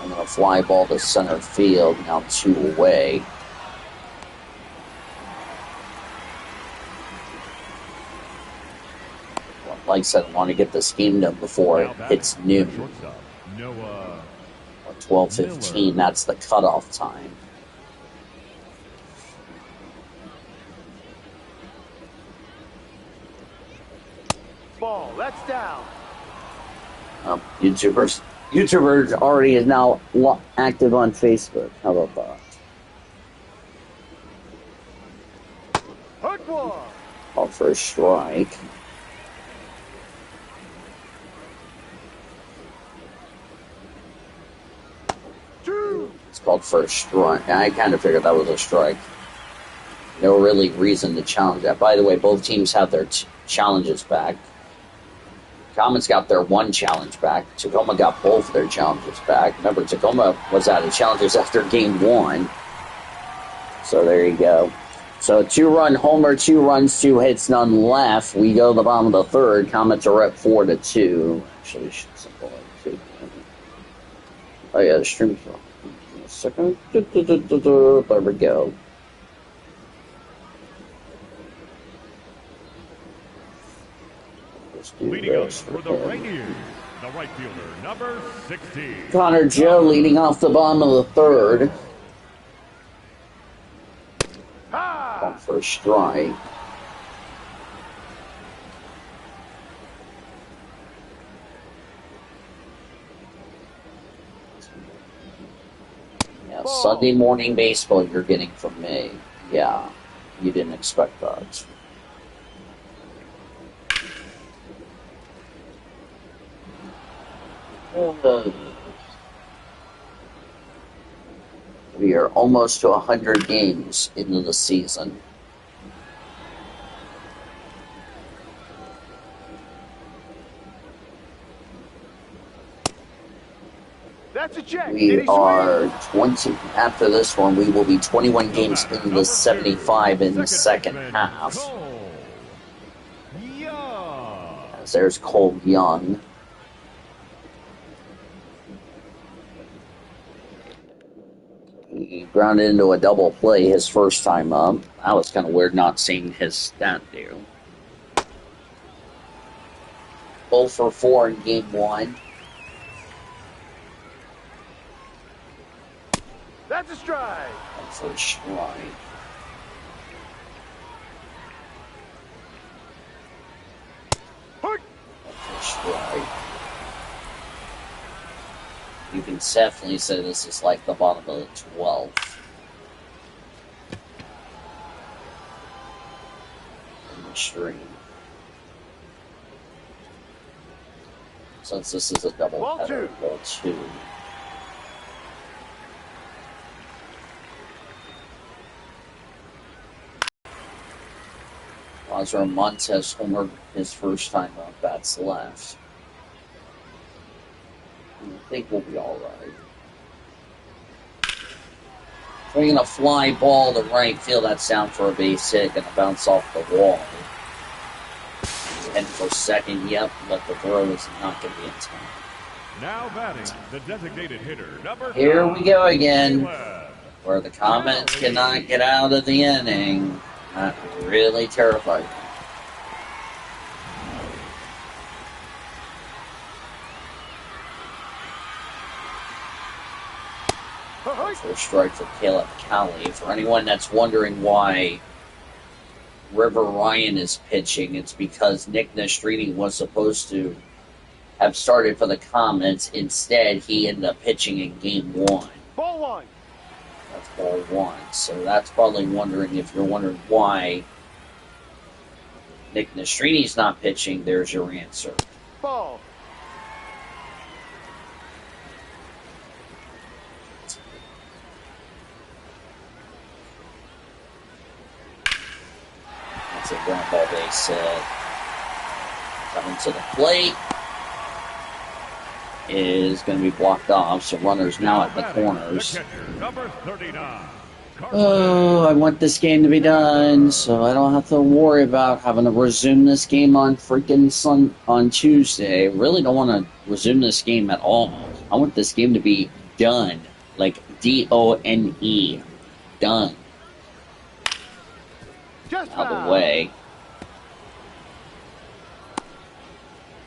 I'm going to fly ball to center field, now 2 away. Like I said, I want to get this game done before it hits noon. 12:15, that's the cutoff time. Ball. That's down. YouTubers already is now active on Facebook. How about that? Hurt one. Called for a strike. It's called for a strike. I kind of figured that was a strike. No really reason to challenge that. By the way, both teams have their challenges back. Comets got their 1 challenge back. Tacoma got both their challenges back. Remember, Tacoma was out of challenges after game 1. So there you go. So 2-run homer, 2 runs, 2 hits, none left. We go to the bottom of the 3rd. Comets are up 4-2. Actually, should simple like 2. Oh yeah, the stream's wrong. A second. There we go. Leading off for the Rainiers, the right fielder, number 16. Connor Joe leading off the bottom of the 3rd. Called for a strike. Yeah, Sunday morning baseball you're getting from me. Yeah, you didn't expect that. We are almost to 100 games into the season. That's a check. We are 20, after this one, we will be 21 games into the 75 in the second half. As there's Cole Young. He grounded into a double play his first time up. That was kind of weird not seeing his stat there. 0 for 4 in game 1. That's a strike. For a strike. Hurt. For a strike. You can definitely say this is like the bottom of the 12th in the stream. Since this is a double Ball header, two. ball 2. Lazar Montes homered his first time up. That's left. I think we'll be all right. Swinging a fly ball to right field. That's down for a base hit. Gonna bounce off the wall. And for second, yep, but the throw is not going to be in time. Now batting, the designated hitter, number Here 5, we go again, Webb. where the Comets cannot get out of the inning. That really terrified me. First strike for Caleb Cowley. For anyone that's wondering why River Ryan is pitching, it's because Nick Nastrini was supposed to have started for the Comets. Instead, he ended up pitching in game 1. Ball 1. That's ball 1. So that's probably wondering, if you're wondering why Nick Nastrini's not pitching, there's your answer. Ball. That's a ground ball base hit. Coming to the plate is going to be blocked off, so runners now at the corners. The catcher, number 39. Oh, I want this game to be done, so I don't have to worry about having to resume this game on on Tuesday. I really don't want to resume this game at all. I want this game to be done, like D-O-N-E, done. Just Out of foul. the way.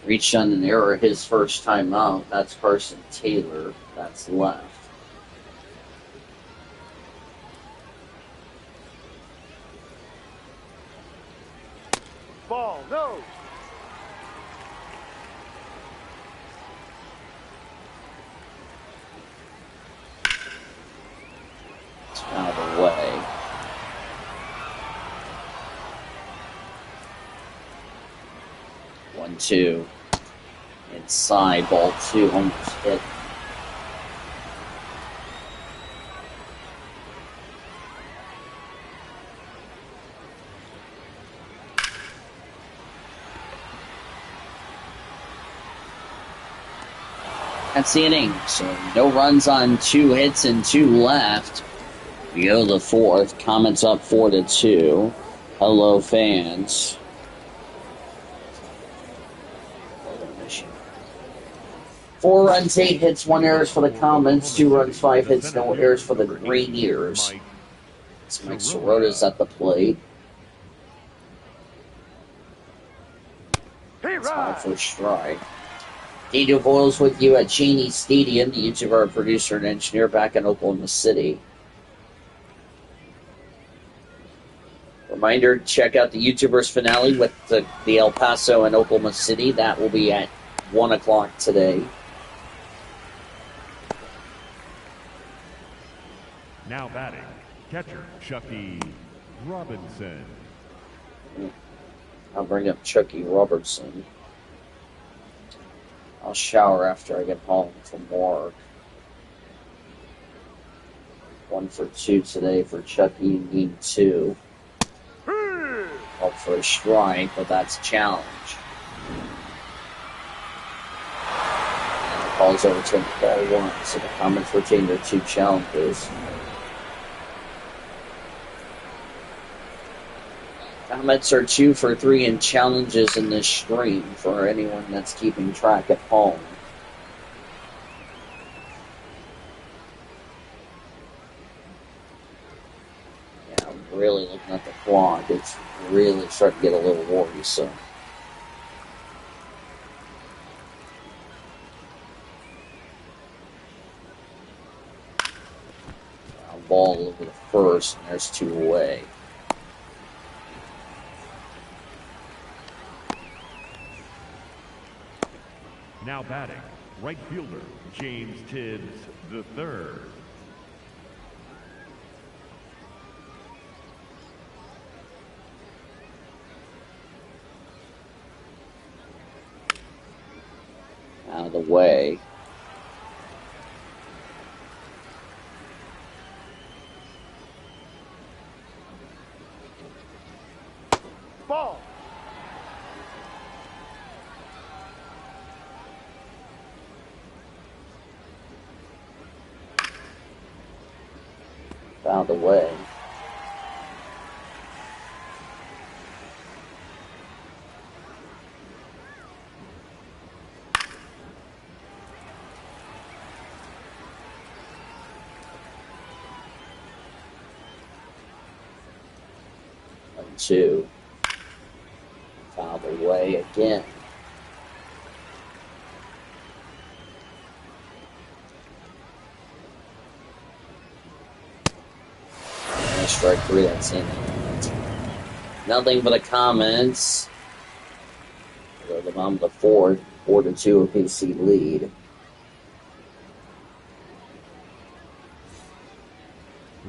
Reached on an error his first time out. That's Carson Taylor. That's left. Ball. No. It's out of the way. One, two. Inside, ball 2, almost hit. That's the inning. So no runs on 2 hits and 2 left. We go to the 4th. Comets up 4-2. Hello, fans. 4 runs, 8 hits, 1 errors for the Comets, 2 runs, 5 hits, no errors for the Rainiers. It's Mike Sorota's at the plate. Hey, It's high right. for a strike. D. DuVoyle's with you at Cheney Stadium, the YouTuber, producer, and engineer back in Oklahoma City. Reminder, check out the YouTubers finale with the El Paso and Oklahoma City. That will be at 1 o'clock today. Now batting, catcher Chucky Robinson. I'll bring up Chucky Robertson. I'll shower after I get home from work. 1 for 2 today for Chucky in game 2. Up for a strike, but that's a challenge. And the call's overturned to ball 1, so the Comets retain their 2 challenges. Comets are 2 for 3 in challenges in this stream for anyone that's keeping track at home. Yeah, I'm really looking at the clock. It's really starting to get a little worrisome. Ball over the first, and there's 2 away. Now batting, Right fielder, James Tibbs III. Out of the way. Ball. Out of the way. Two. Foul away again. And strike three, that's in it. Nothing but the Comets. Go to the bottom of the fourth. 4-2 OKC lead.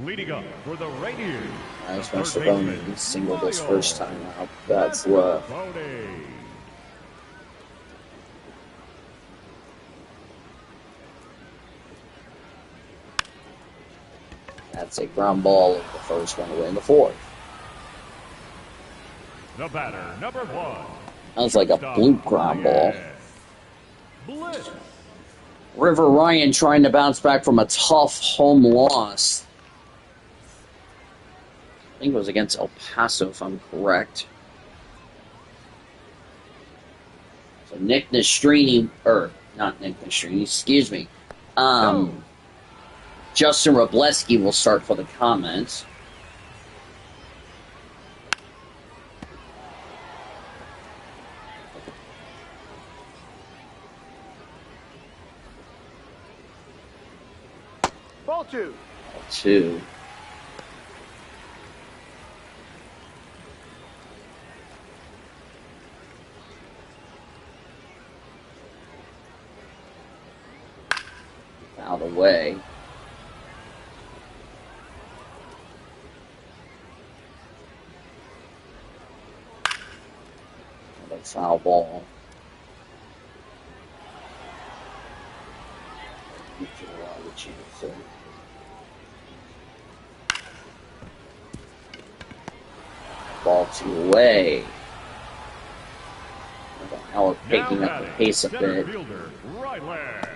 Leading up for the Rainiers. Nice Mr. Bowman singled his first time out. That's left. That's a ground ball of the first one away in the fourth. The batter, number one. That was like a bloop ground ball. Blitz. River Ryan trying to bounce back from a tough home loss. I think it was against El Paso, if I'm correct. So Nick Nastrini, or not Nick Nastrini, excuse me. Justin Robleski will start for the Comets. Ball two. Two. Out of the way. Another foul ball. Ball two away. Now we're picking up the pace a bit. Fielder, right leg.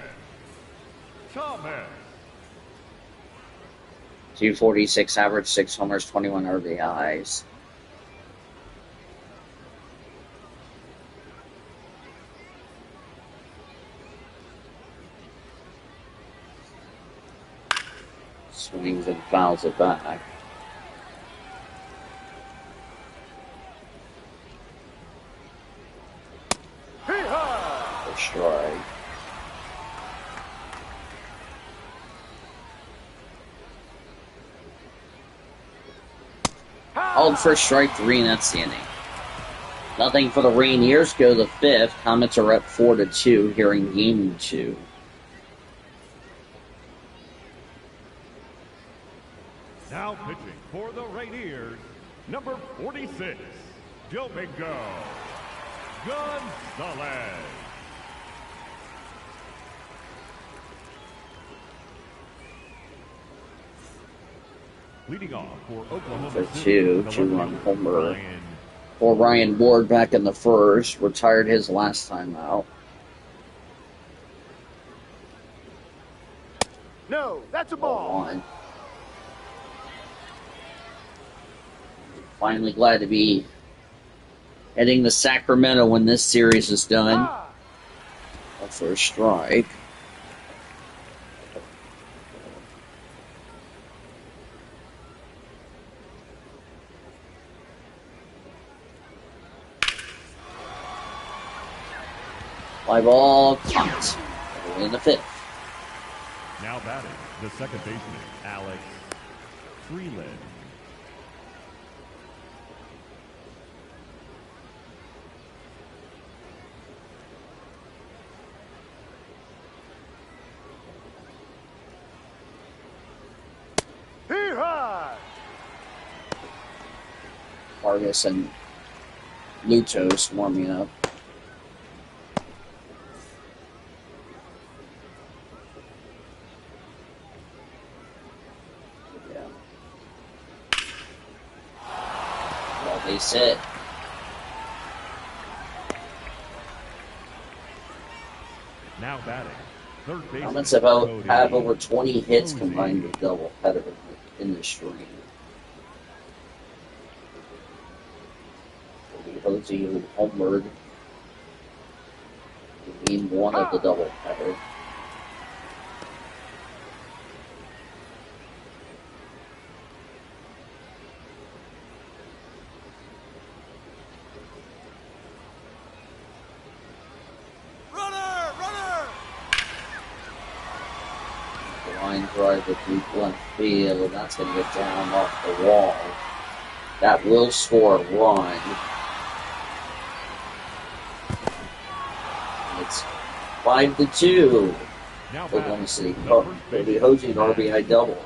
Comets. 246 average, 6 homers, 21 RBIs. Swings and fouls it back. For strike. Called for strike three, and that's the inning. Nothing for the Rainiers. Go to the fifth. Comets are up 4-2 here in game two. Now pitching for the Rainiers, number 46, Domingo Gonzalez. Leading off for Oklahoma For City, two-run homer for Ryan Ward back in the first. Retired his last time out. No, that's a ball. On. Finally glad to be heading to Sacramento when this series is done. For a strike. Fly ball, caught. In the fifth. Now batting, the second baseman, Alex Freeland. Vargas and Lutos warming up. Yeah. Well, they sit. Now batting, third baseman. Comets have over 20 hits combined with doubleheader in the stream. Posey who homered in game one of the doubleheader. Line drive to deep left field. That's going to get down off the wall. That will score a run. It's 5-2. Oklahoma City. It'll be Hosey an RBI double.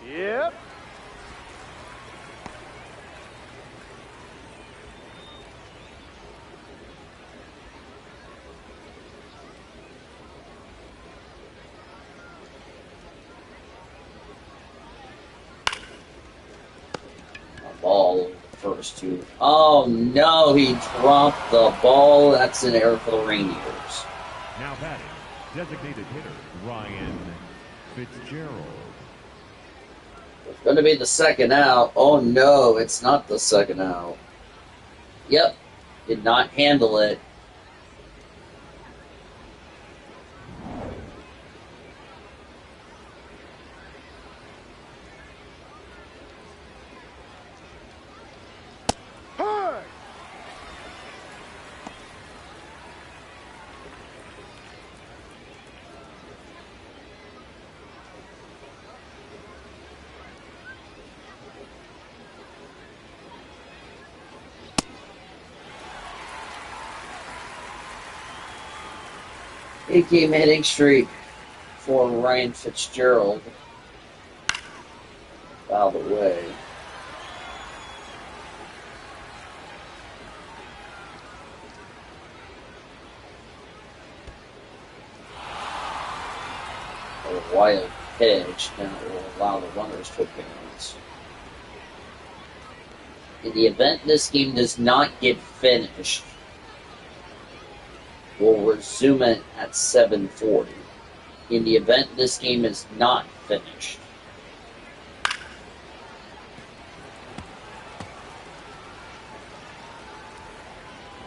Yep. Ball first two. Oh no, he dropped the ball. That's an error for the Rainiers. Now batting, designated hitter Ryan Fitzgerald. It's going to be the second out. Oh no, it's not the second out. Yep, did not handle it. Eight-game hitting streak for Ryan Fitzgerald. Fouled away. A wild pitch. Now it will allow the runners to advance. In the event this game does not get finished, we'll resume it at 7:40. In the event this game is not finished,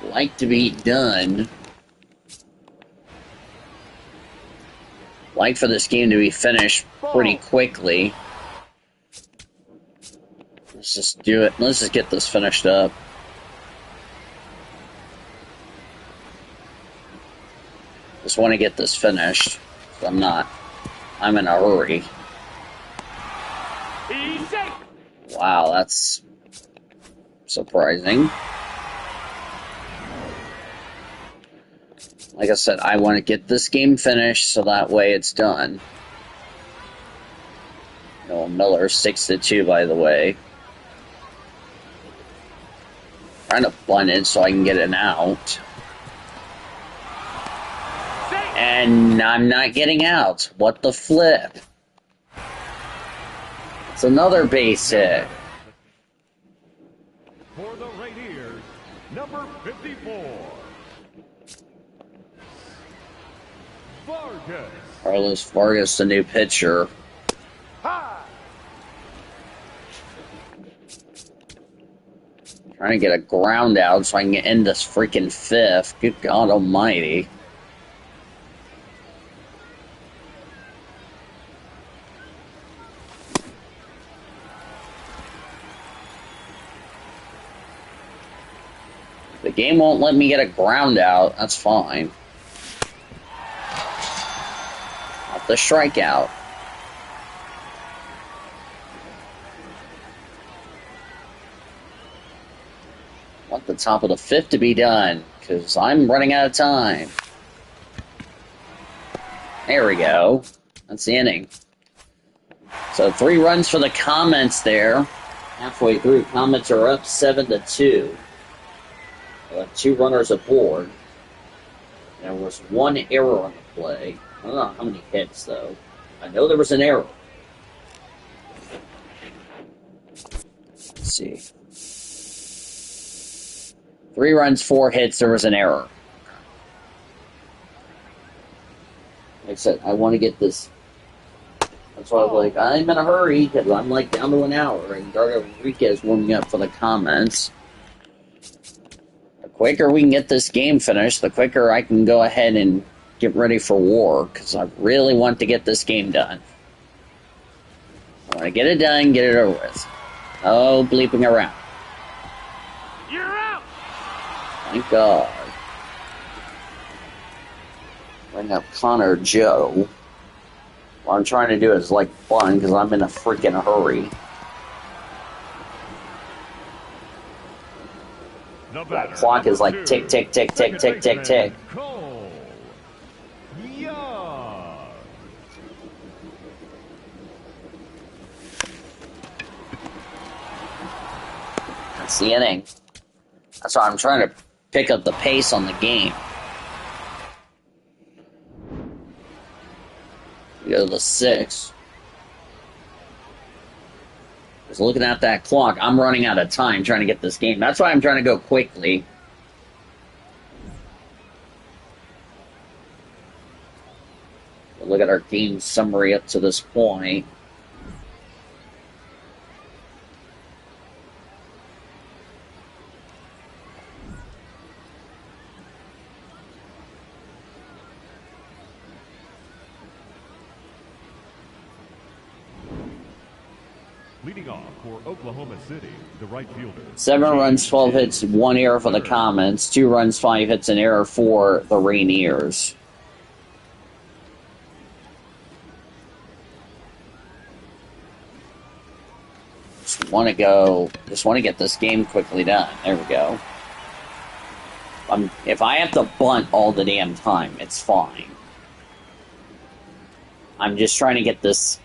like to be done. Like for this game to be finished pretty quickly. Let's just do it. Let's just get this finished up. Just want to get this finished. So I'm in a hurry. Wow, that's surprising. Like I said, I want to get this game finished so that way it's done. Noah Miller, 6-2, by the way. Trying to bunt it so I can get an out. And I'm not getting out. What the flip? It's another base hit. For the Rainiers, number 54. Vargas. Carlos Vargas, the new pitcher. Trying to get a ground out so I can end this freaking fifth. Good God almighty. The game won't let me get a ground out. That's fine. Not the strikeout. Want the top of the fifth to be done, because I'm running out of time. There we go. That's the inning. So 3 runs for the Comets there. Halfway through, Comets are up 7-2. 2 runners aboard. There was 1 error on the play. I don't know how many hits, though. I know there was an error. Let's see. 3 runs, 4 hits, there was an error. Like I said, I want to get this. That's why I was like, I'm in a hurry, because I'm like down to an hour, and Dardo Enriquez warming up for the Comets. The quicker we can get this game finished, the quicker I can go ahead and get ready for war, because I really want to get this game done. I want to get it done, get it over with. Oh, bleeping around. You're out! Thank God. Bring up Connor Joe. What I'm trying to do is like fun because I'm in a freaking hurry. That clock is like tick, tick, tick, tick, tick, tick, tick. That's the inning. That's why I'm trying to pick up the pace on the game. We go to the 6th. Just looking at that clock, I'm running out of time trying to get this game. That's why I'm trying to go quickly. Look at our game summary up to this point. Leading off for Oklahoma City, the right fielder. 7 runs, 12 hits, 1 error for the Comets. 2 runs, 5 hits, an error for the Rainiers. Just want to get this game quickly done. There we go. If I have to bunt all the damn time, it's fine. I'm just trying to get this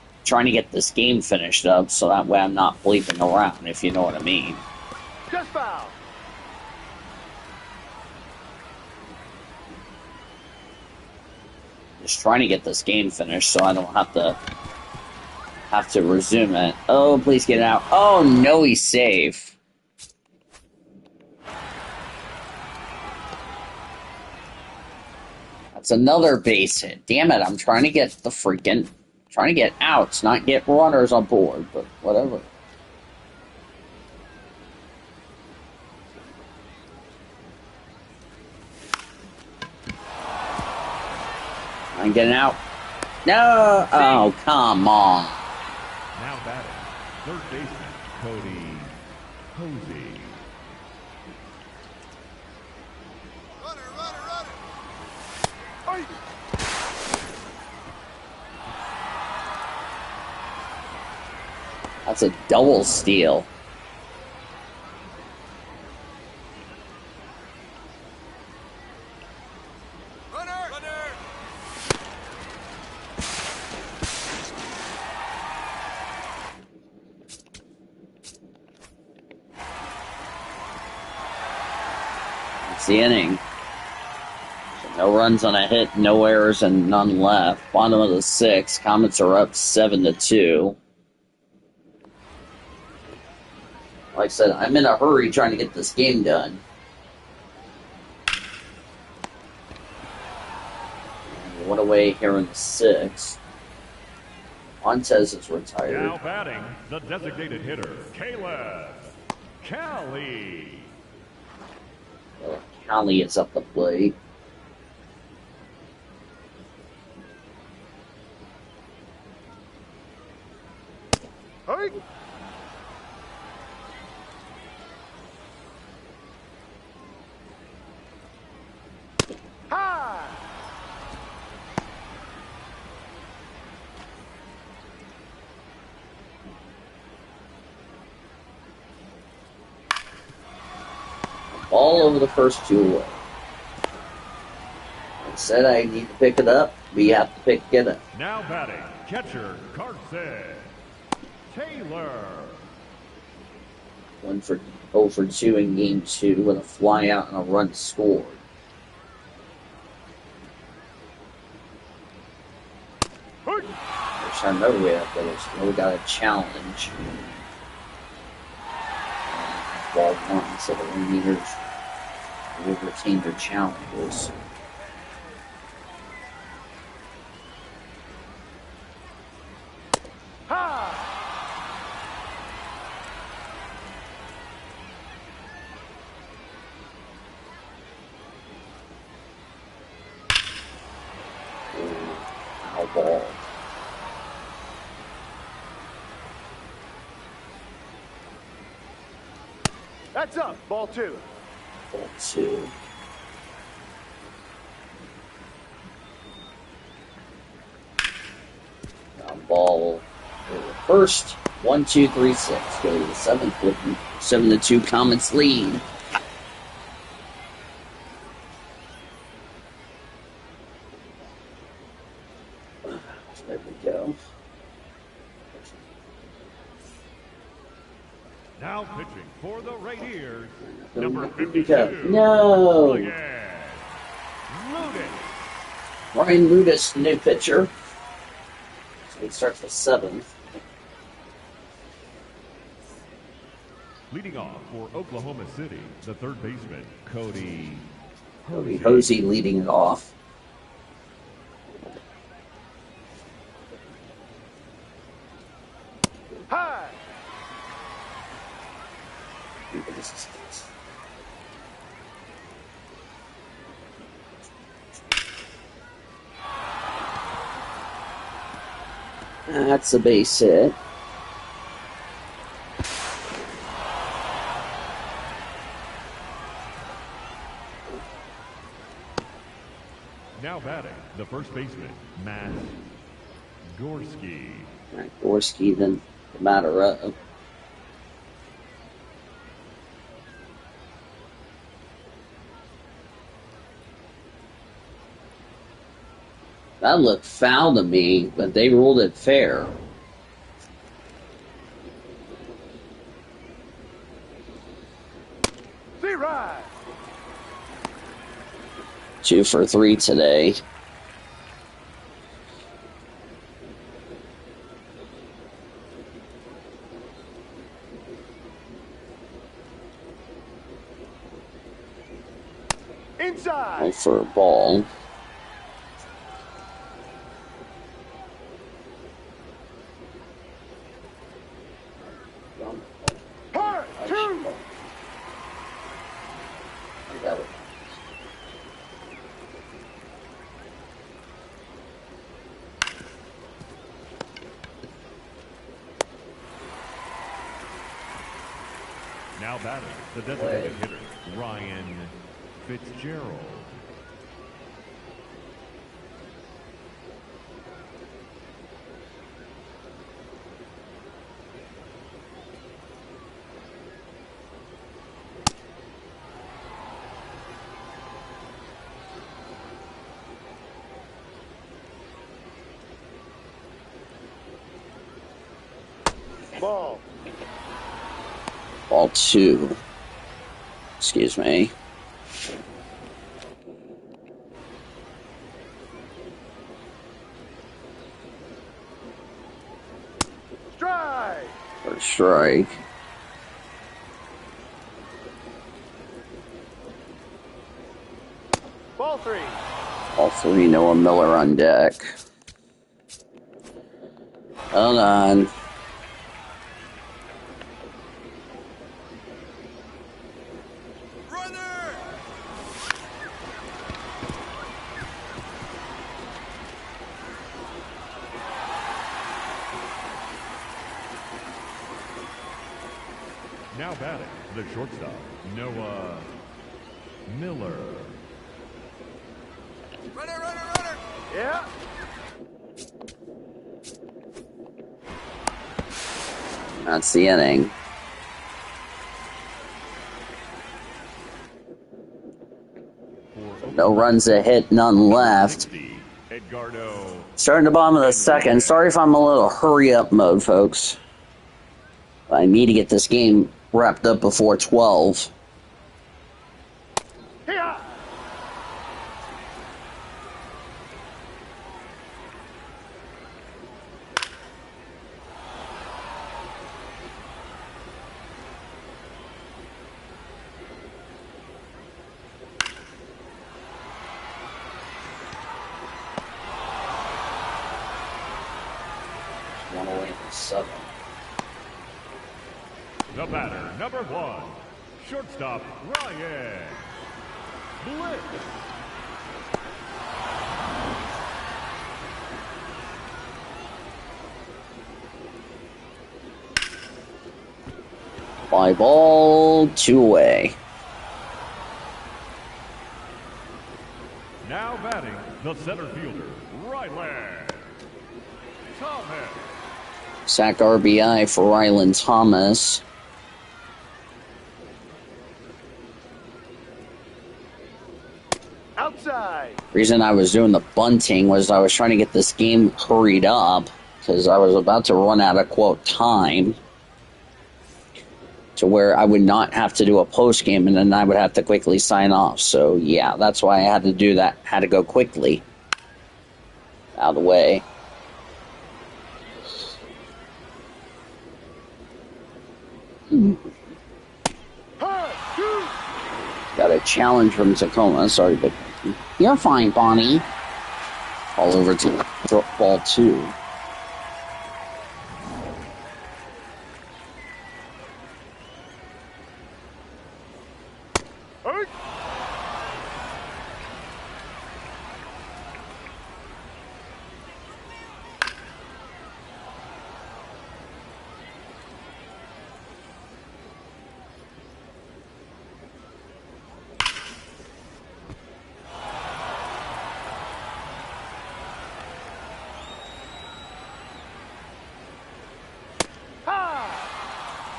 game finished up so that way I'm not bleeping around, if you know what I mean. Just foul. Just trying to get this game finished so I don't have to resume it. Oh, please get it out. Oh, no, he's safe. That's another base hit. Damn it, I'm trying to get outs, not get runners on board, but whatever. I'm getting out. No! Oh, come on. Now batting, third baseman Cody Posey. Runner. That's a double steal. That's the inning. So no runs on a hit, no errors, and none left. Bottom of the 6th. Comets are up 7-2. Like I said, I'm in a hurry trying to get this game done. And 1 away here in the 6th. Montez is retired. Now batting, the designated hitter, Caleb Cali. Cali is up the plate. Hey. all over the first two away. I said I need to pick it up. We have to pick it up. Now batting, catcher Carson Taylor. 1 for 0 for 2 in game 2 with a fly out and a run scored. First time ever we have those. We got a challenge. Ball 1, so the Rainiers will retain their challenges. Foul ball. That's up. Ball 2. Ball 2. Ball first. 1, 2, 3, 6. Go to the 7th with 7-2 Comets lead. There we go. Now pitching for the Rainiers, number 52. No. Ryan Ryan Ludis, new pitcher. So he starts the 7th. Leading off for Oklahoma City, the third baseman, Cody Hosey leading it off. High. That's a base hit. Now batting, the first baseman, Matt Gorski. Gorski, then the matter of. That looked foul to me, but they ruled it fair. See right. 2 for 3 today. Inside. For a ball. Hard. 2. Now batting, the designated hitter, Ryan Fitzgerald. Ball. Ball 2. Excuse me. Strike. For a strike. Ball 3. All 3, Noah Miller on deck. Hold on. Now batting, the shortstop, Noah Miller. Runner. Yeah. That's the inning. No runs a hit, none left. 60, Edgardo. Starting the bottom of the second. Sorry if I'm a little hurry-up mode, folks. I need to get this game wrapped up before 12. Here. One away from 7. The batter, number 1, shortstop Ryan Blitz. Fly ball, 2 away. Now batting, the center fielder, Riley Thomas. Sack RBI for Ryland Thomas. Outside. Reason I was doing the bunting was I was trying to get this game hurried up because I was about to run out of quote time to where I would not have to do a post game and then I would have to quickly sign off. So yeah, that's why I had to do that. Had to go quickly out of the way. Got a challenge from Tacoma. Sorry, but you're fine, Bonnie. All over to ball 2.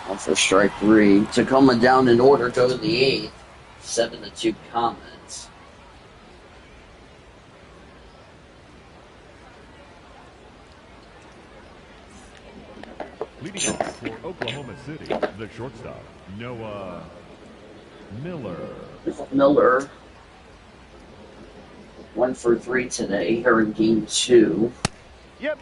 One for strike 3. Tacoma down in order, go to the 8th. 7-2 Comets. Leading off for Oklahoma City, the shortstop, Noah Miller. Miller. 1 for 3 today, here in game 2. Yep.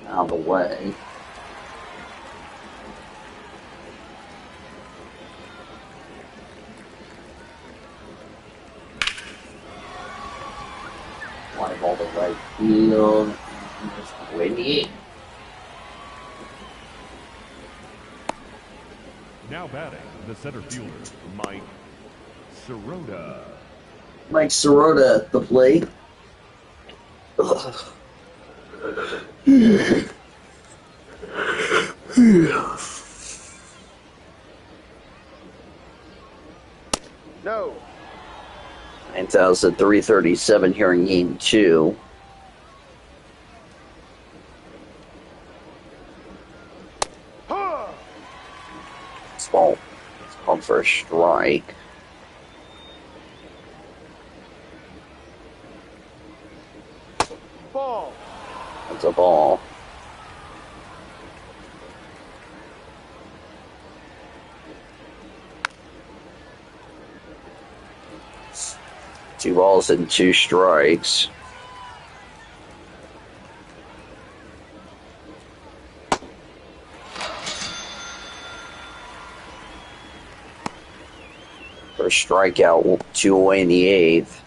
Out of the way. Fly ball to right field. Windy. Now batting, the center fielder, Mike Sirota. Mike Sirota at the plate. Ugh. No. 9,337 here in game 2. It's ball. It's called for a strike. Ball. That's a ball. Two balls and 2 strikes. For a strikeout, 2 away in the 8th.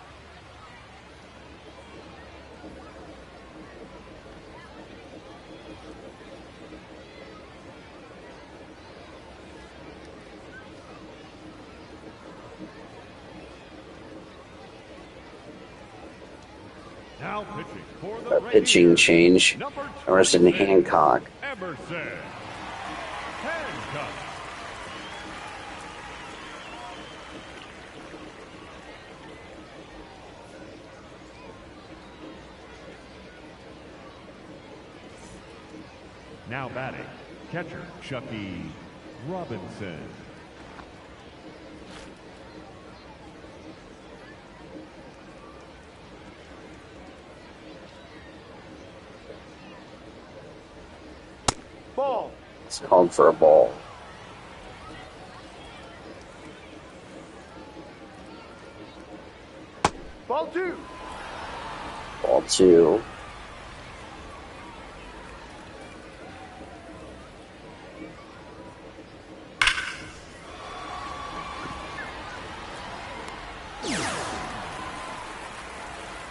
Now pitching for the A pitching Rainiers, change. number Emerson 26, Hancock. Emerson Hancock. Now batting, catcher Chucky Robinson. Ball. It's called for a ball. Ball 2. Ball 2.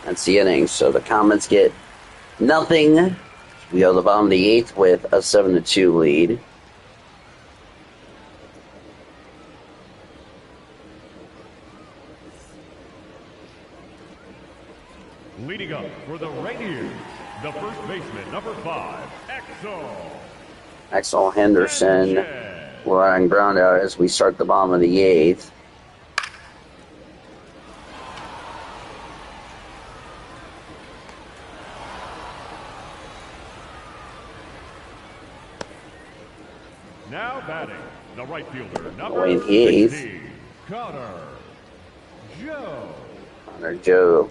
That's the inning. So the Comets get nothing. We go to the bottom of the 8th with a 7-2 lead. Leading up for the Rainiers, the first baseman, number 5, Axel Henderson. We're on ground out as we start the bottom of the 8th. Now batting, the right fielder, number Wayne Heath. 60, Connor Joe. Connor Joe.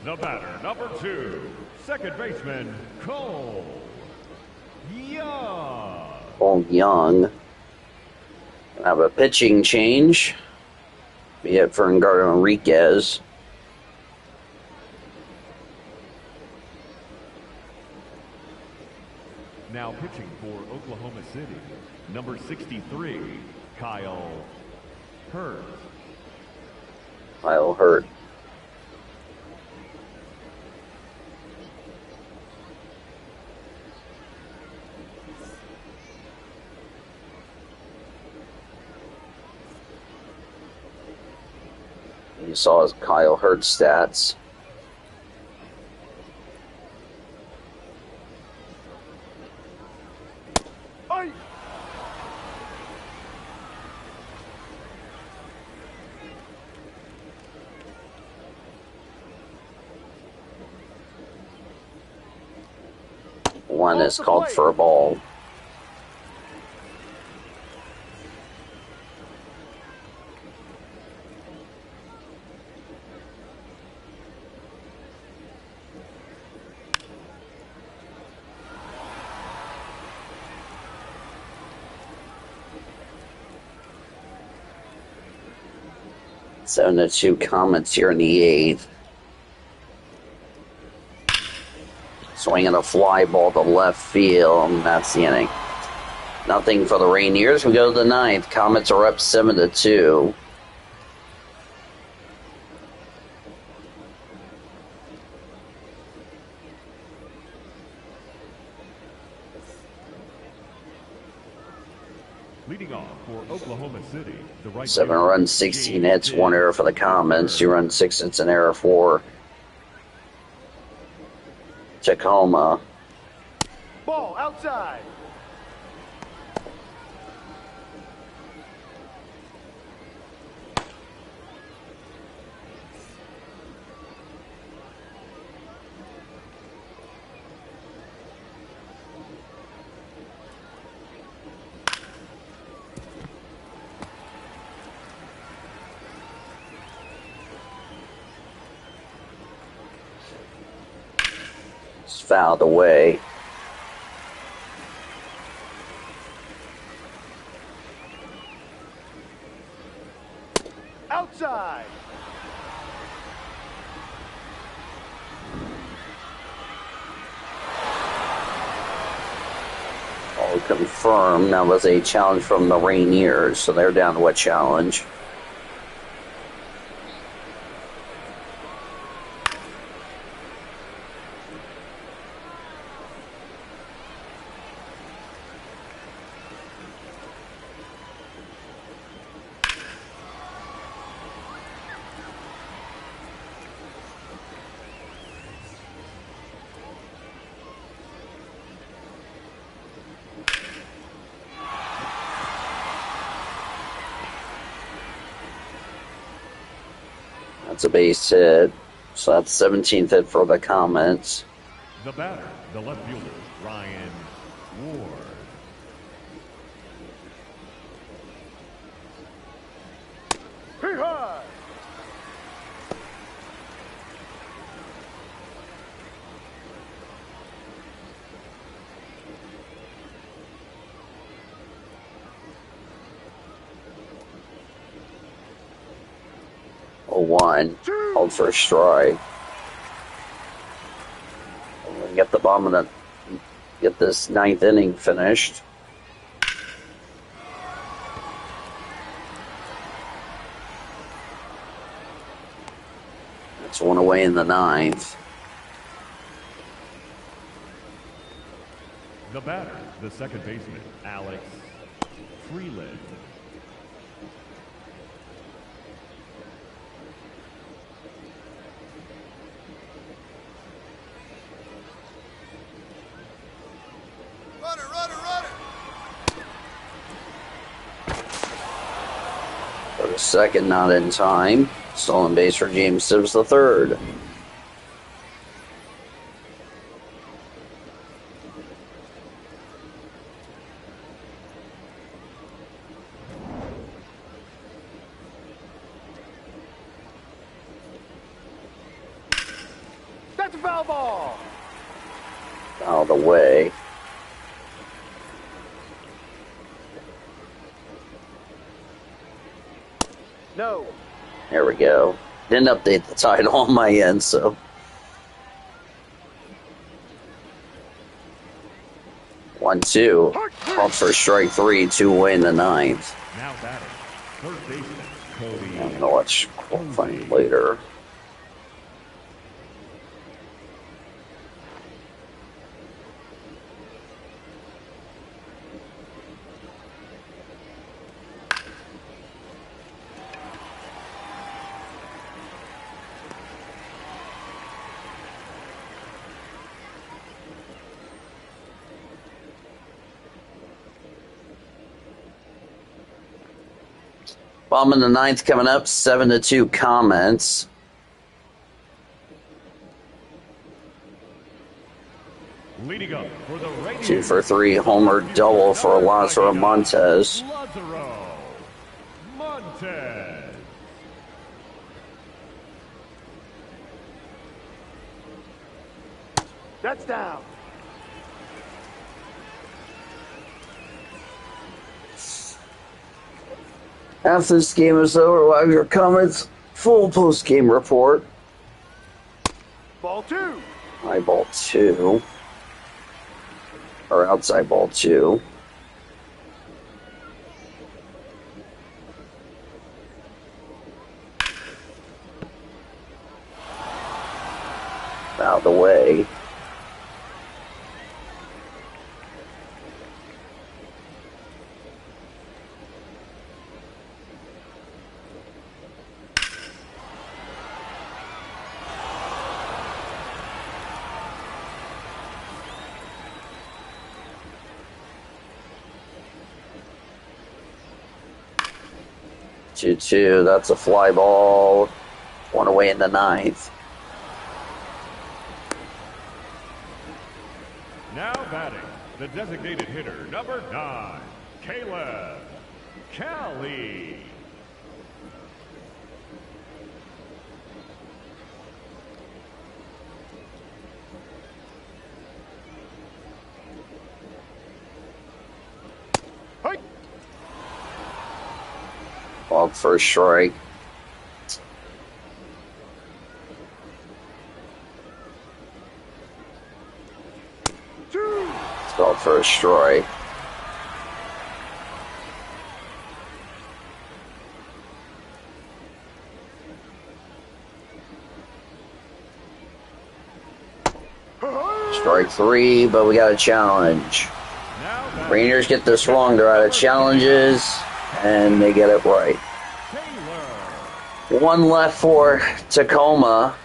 The batter, number 2, second baseman, Cole Young. Cole Young. We'll have a pitching change. Be it for Engardo Enriquez. Now pitching for Oklahoma City, number 63, Kyle Hurd. Kyle Hurt. You saw his Kyle Hurt stats. Aye. One is called for a ball. Seven to 2 Comets here in the 8th. Swinging a fly ball to left field, and that's the inning. Nothing for the Rainiers. We go to the 9th. Comets are up 7 to 2. Leading off for Oklahoma City, the right 7 fielder, runs, 16 hits, 1 error for the Comets. 2 runs, 6 hits, an error for Tacoma. Ball outside. It's fouled away. Outside. All confirmed. That was a challenge from the Rainiers, so they're down to a challenge. That's a base hit. So that's 17th hit for the Comets. The batter, the left fielder, Ryan Ward. Hey, high. A 1. Called for a strike. Get the bomb and get this 9th inning finished. That's 1 away in the 9th. The batter, the second baseman, Alex Freeland. For the second, not in time. Stolen base for James Sibbs the third. That's a foul ball. Out of the way. No. There we go. Didn't update the title on my end, so. 1-2. Called for strike 3, 2 away in the 9th. Now batting, third baseman, Cody. I'm gonna watch qualifying later. Bomb in the 9th coming up, 7-2 Comets. Leading up for the Rainiers. 2 for 3 homer double for Lázaro Montes. Lázaro Montes. That's down. After this game is over, we'll have your Comets full post-game report. Ball 2. High ball 2. Or outside ball 2. Out of the way. Two. That's a fly ball. 1 away in the 9th. Now batting, the designated hitter, number 9, Caleb Cali. Hey. Called for a strike. It's called for a strike. Strike 3, but we got a challenge. Rainiers get this wrong. They're out of challenges, and they get it right. 1 left for Tacoma.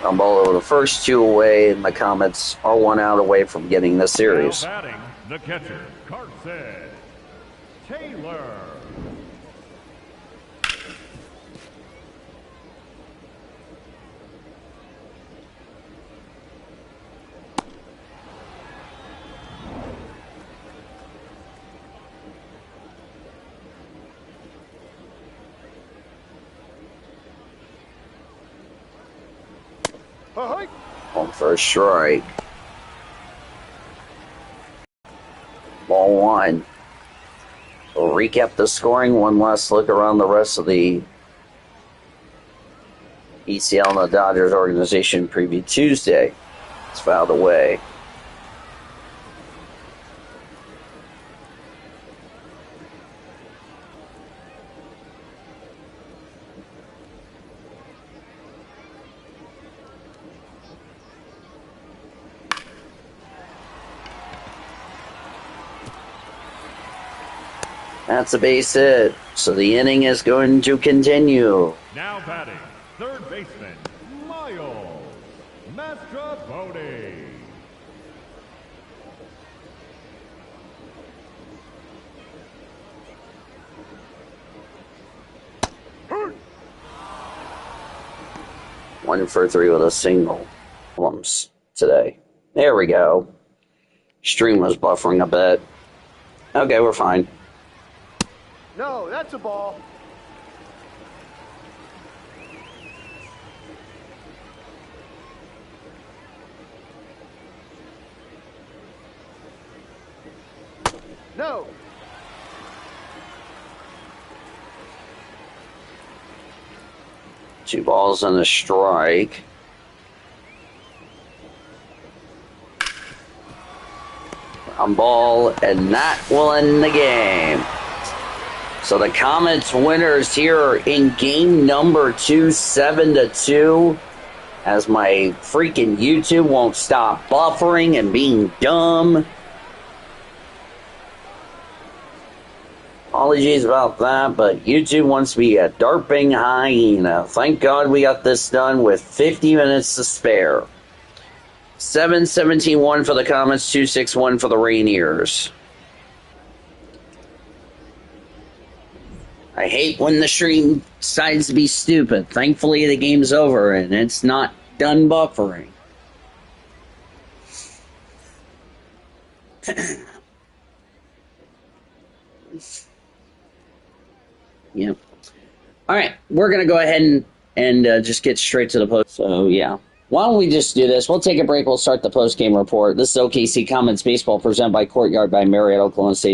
Ground ball over the first 2 away, and the Comets are 1 out away from getting the series. Now batting, the catcher, Carson Taylor. Ahoy! On for a strike. Ball 1. We'll recap the scoring. One last look around the rest of the ECL and the Dodgers organization preview Tuesday. It's fouled away. That's a base hit, so the inning is going to continue. Now batting, third baseman, Miles Mastrobuoni. One for 3 with a single. Problems today. There we go. Stream was buffering a bit. Okay, we're fine. No, that's a ball. No. Two balls and a strike. On ball, and that will end the game. So the Comets winners here in game number 2, 7-2. As my freaking YouTube won't stop buffering and being dumb. Apologies about that, but YouTube wants to be a derping hyena. Thank God we got this done with 50 minutes to spare. 7-17-1 for the Comets, 2-6-1 for the Rainiers. I hate when the stream decides to be stupid. Thankfully, the game's over and it's not done buffering. Yeah. All right, we're going to go ahead and just get straight to the post. So, yeah. Why don't we just do this? We'll take a break. We'll start the post-game report. This is OKC Comets Baseball presented by Courtyard by Marriott, Oklahoma State.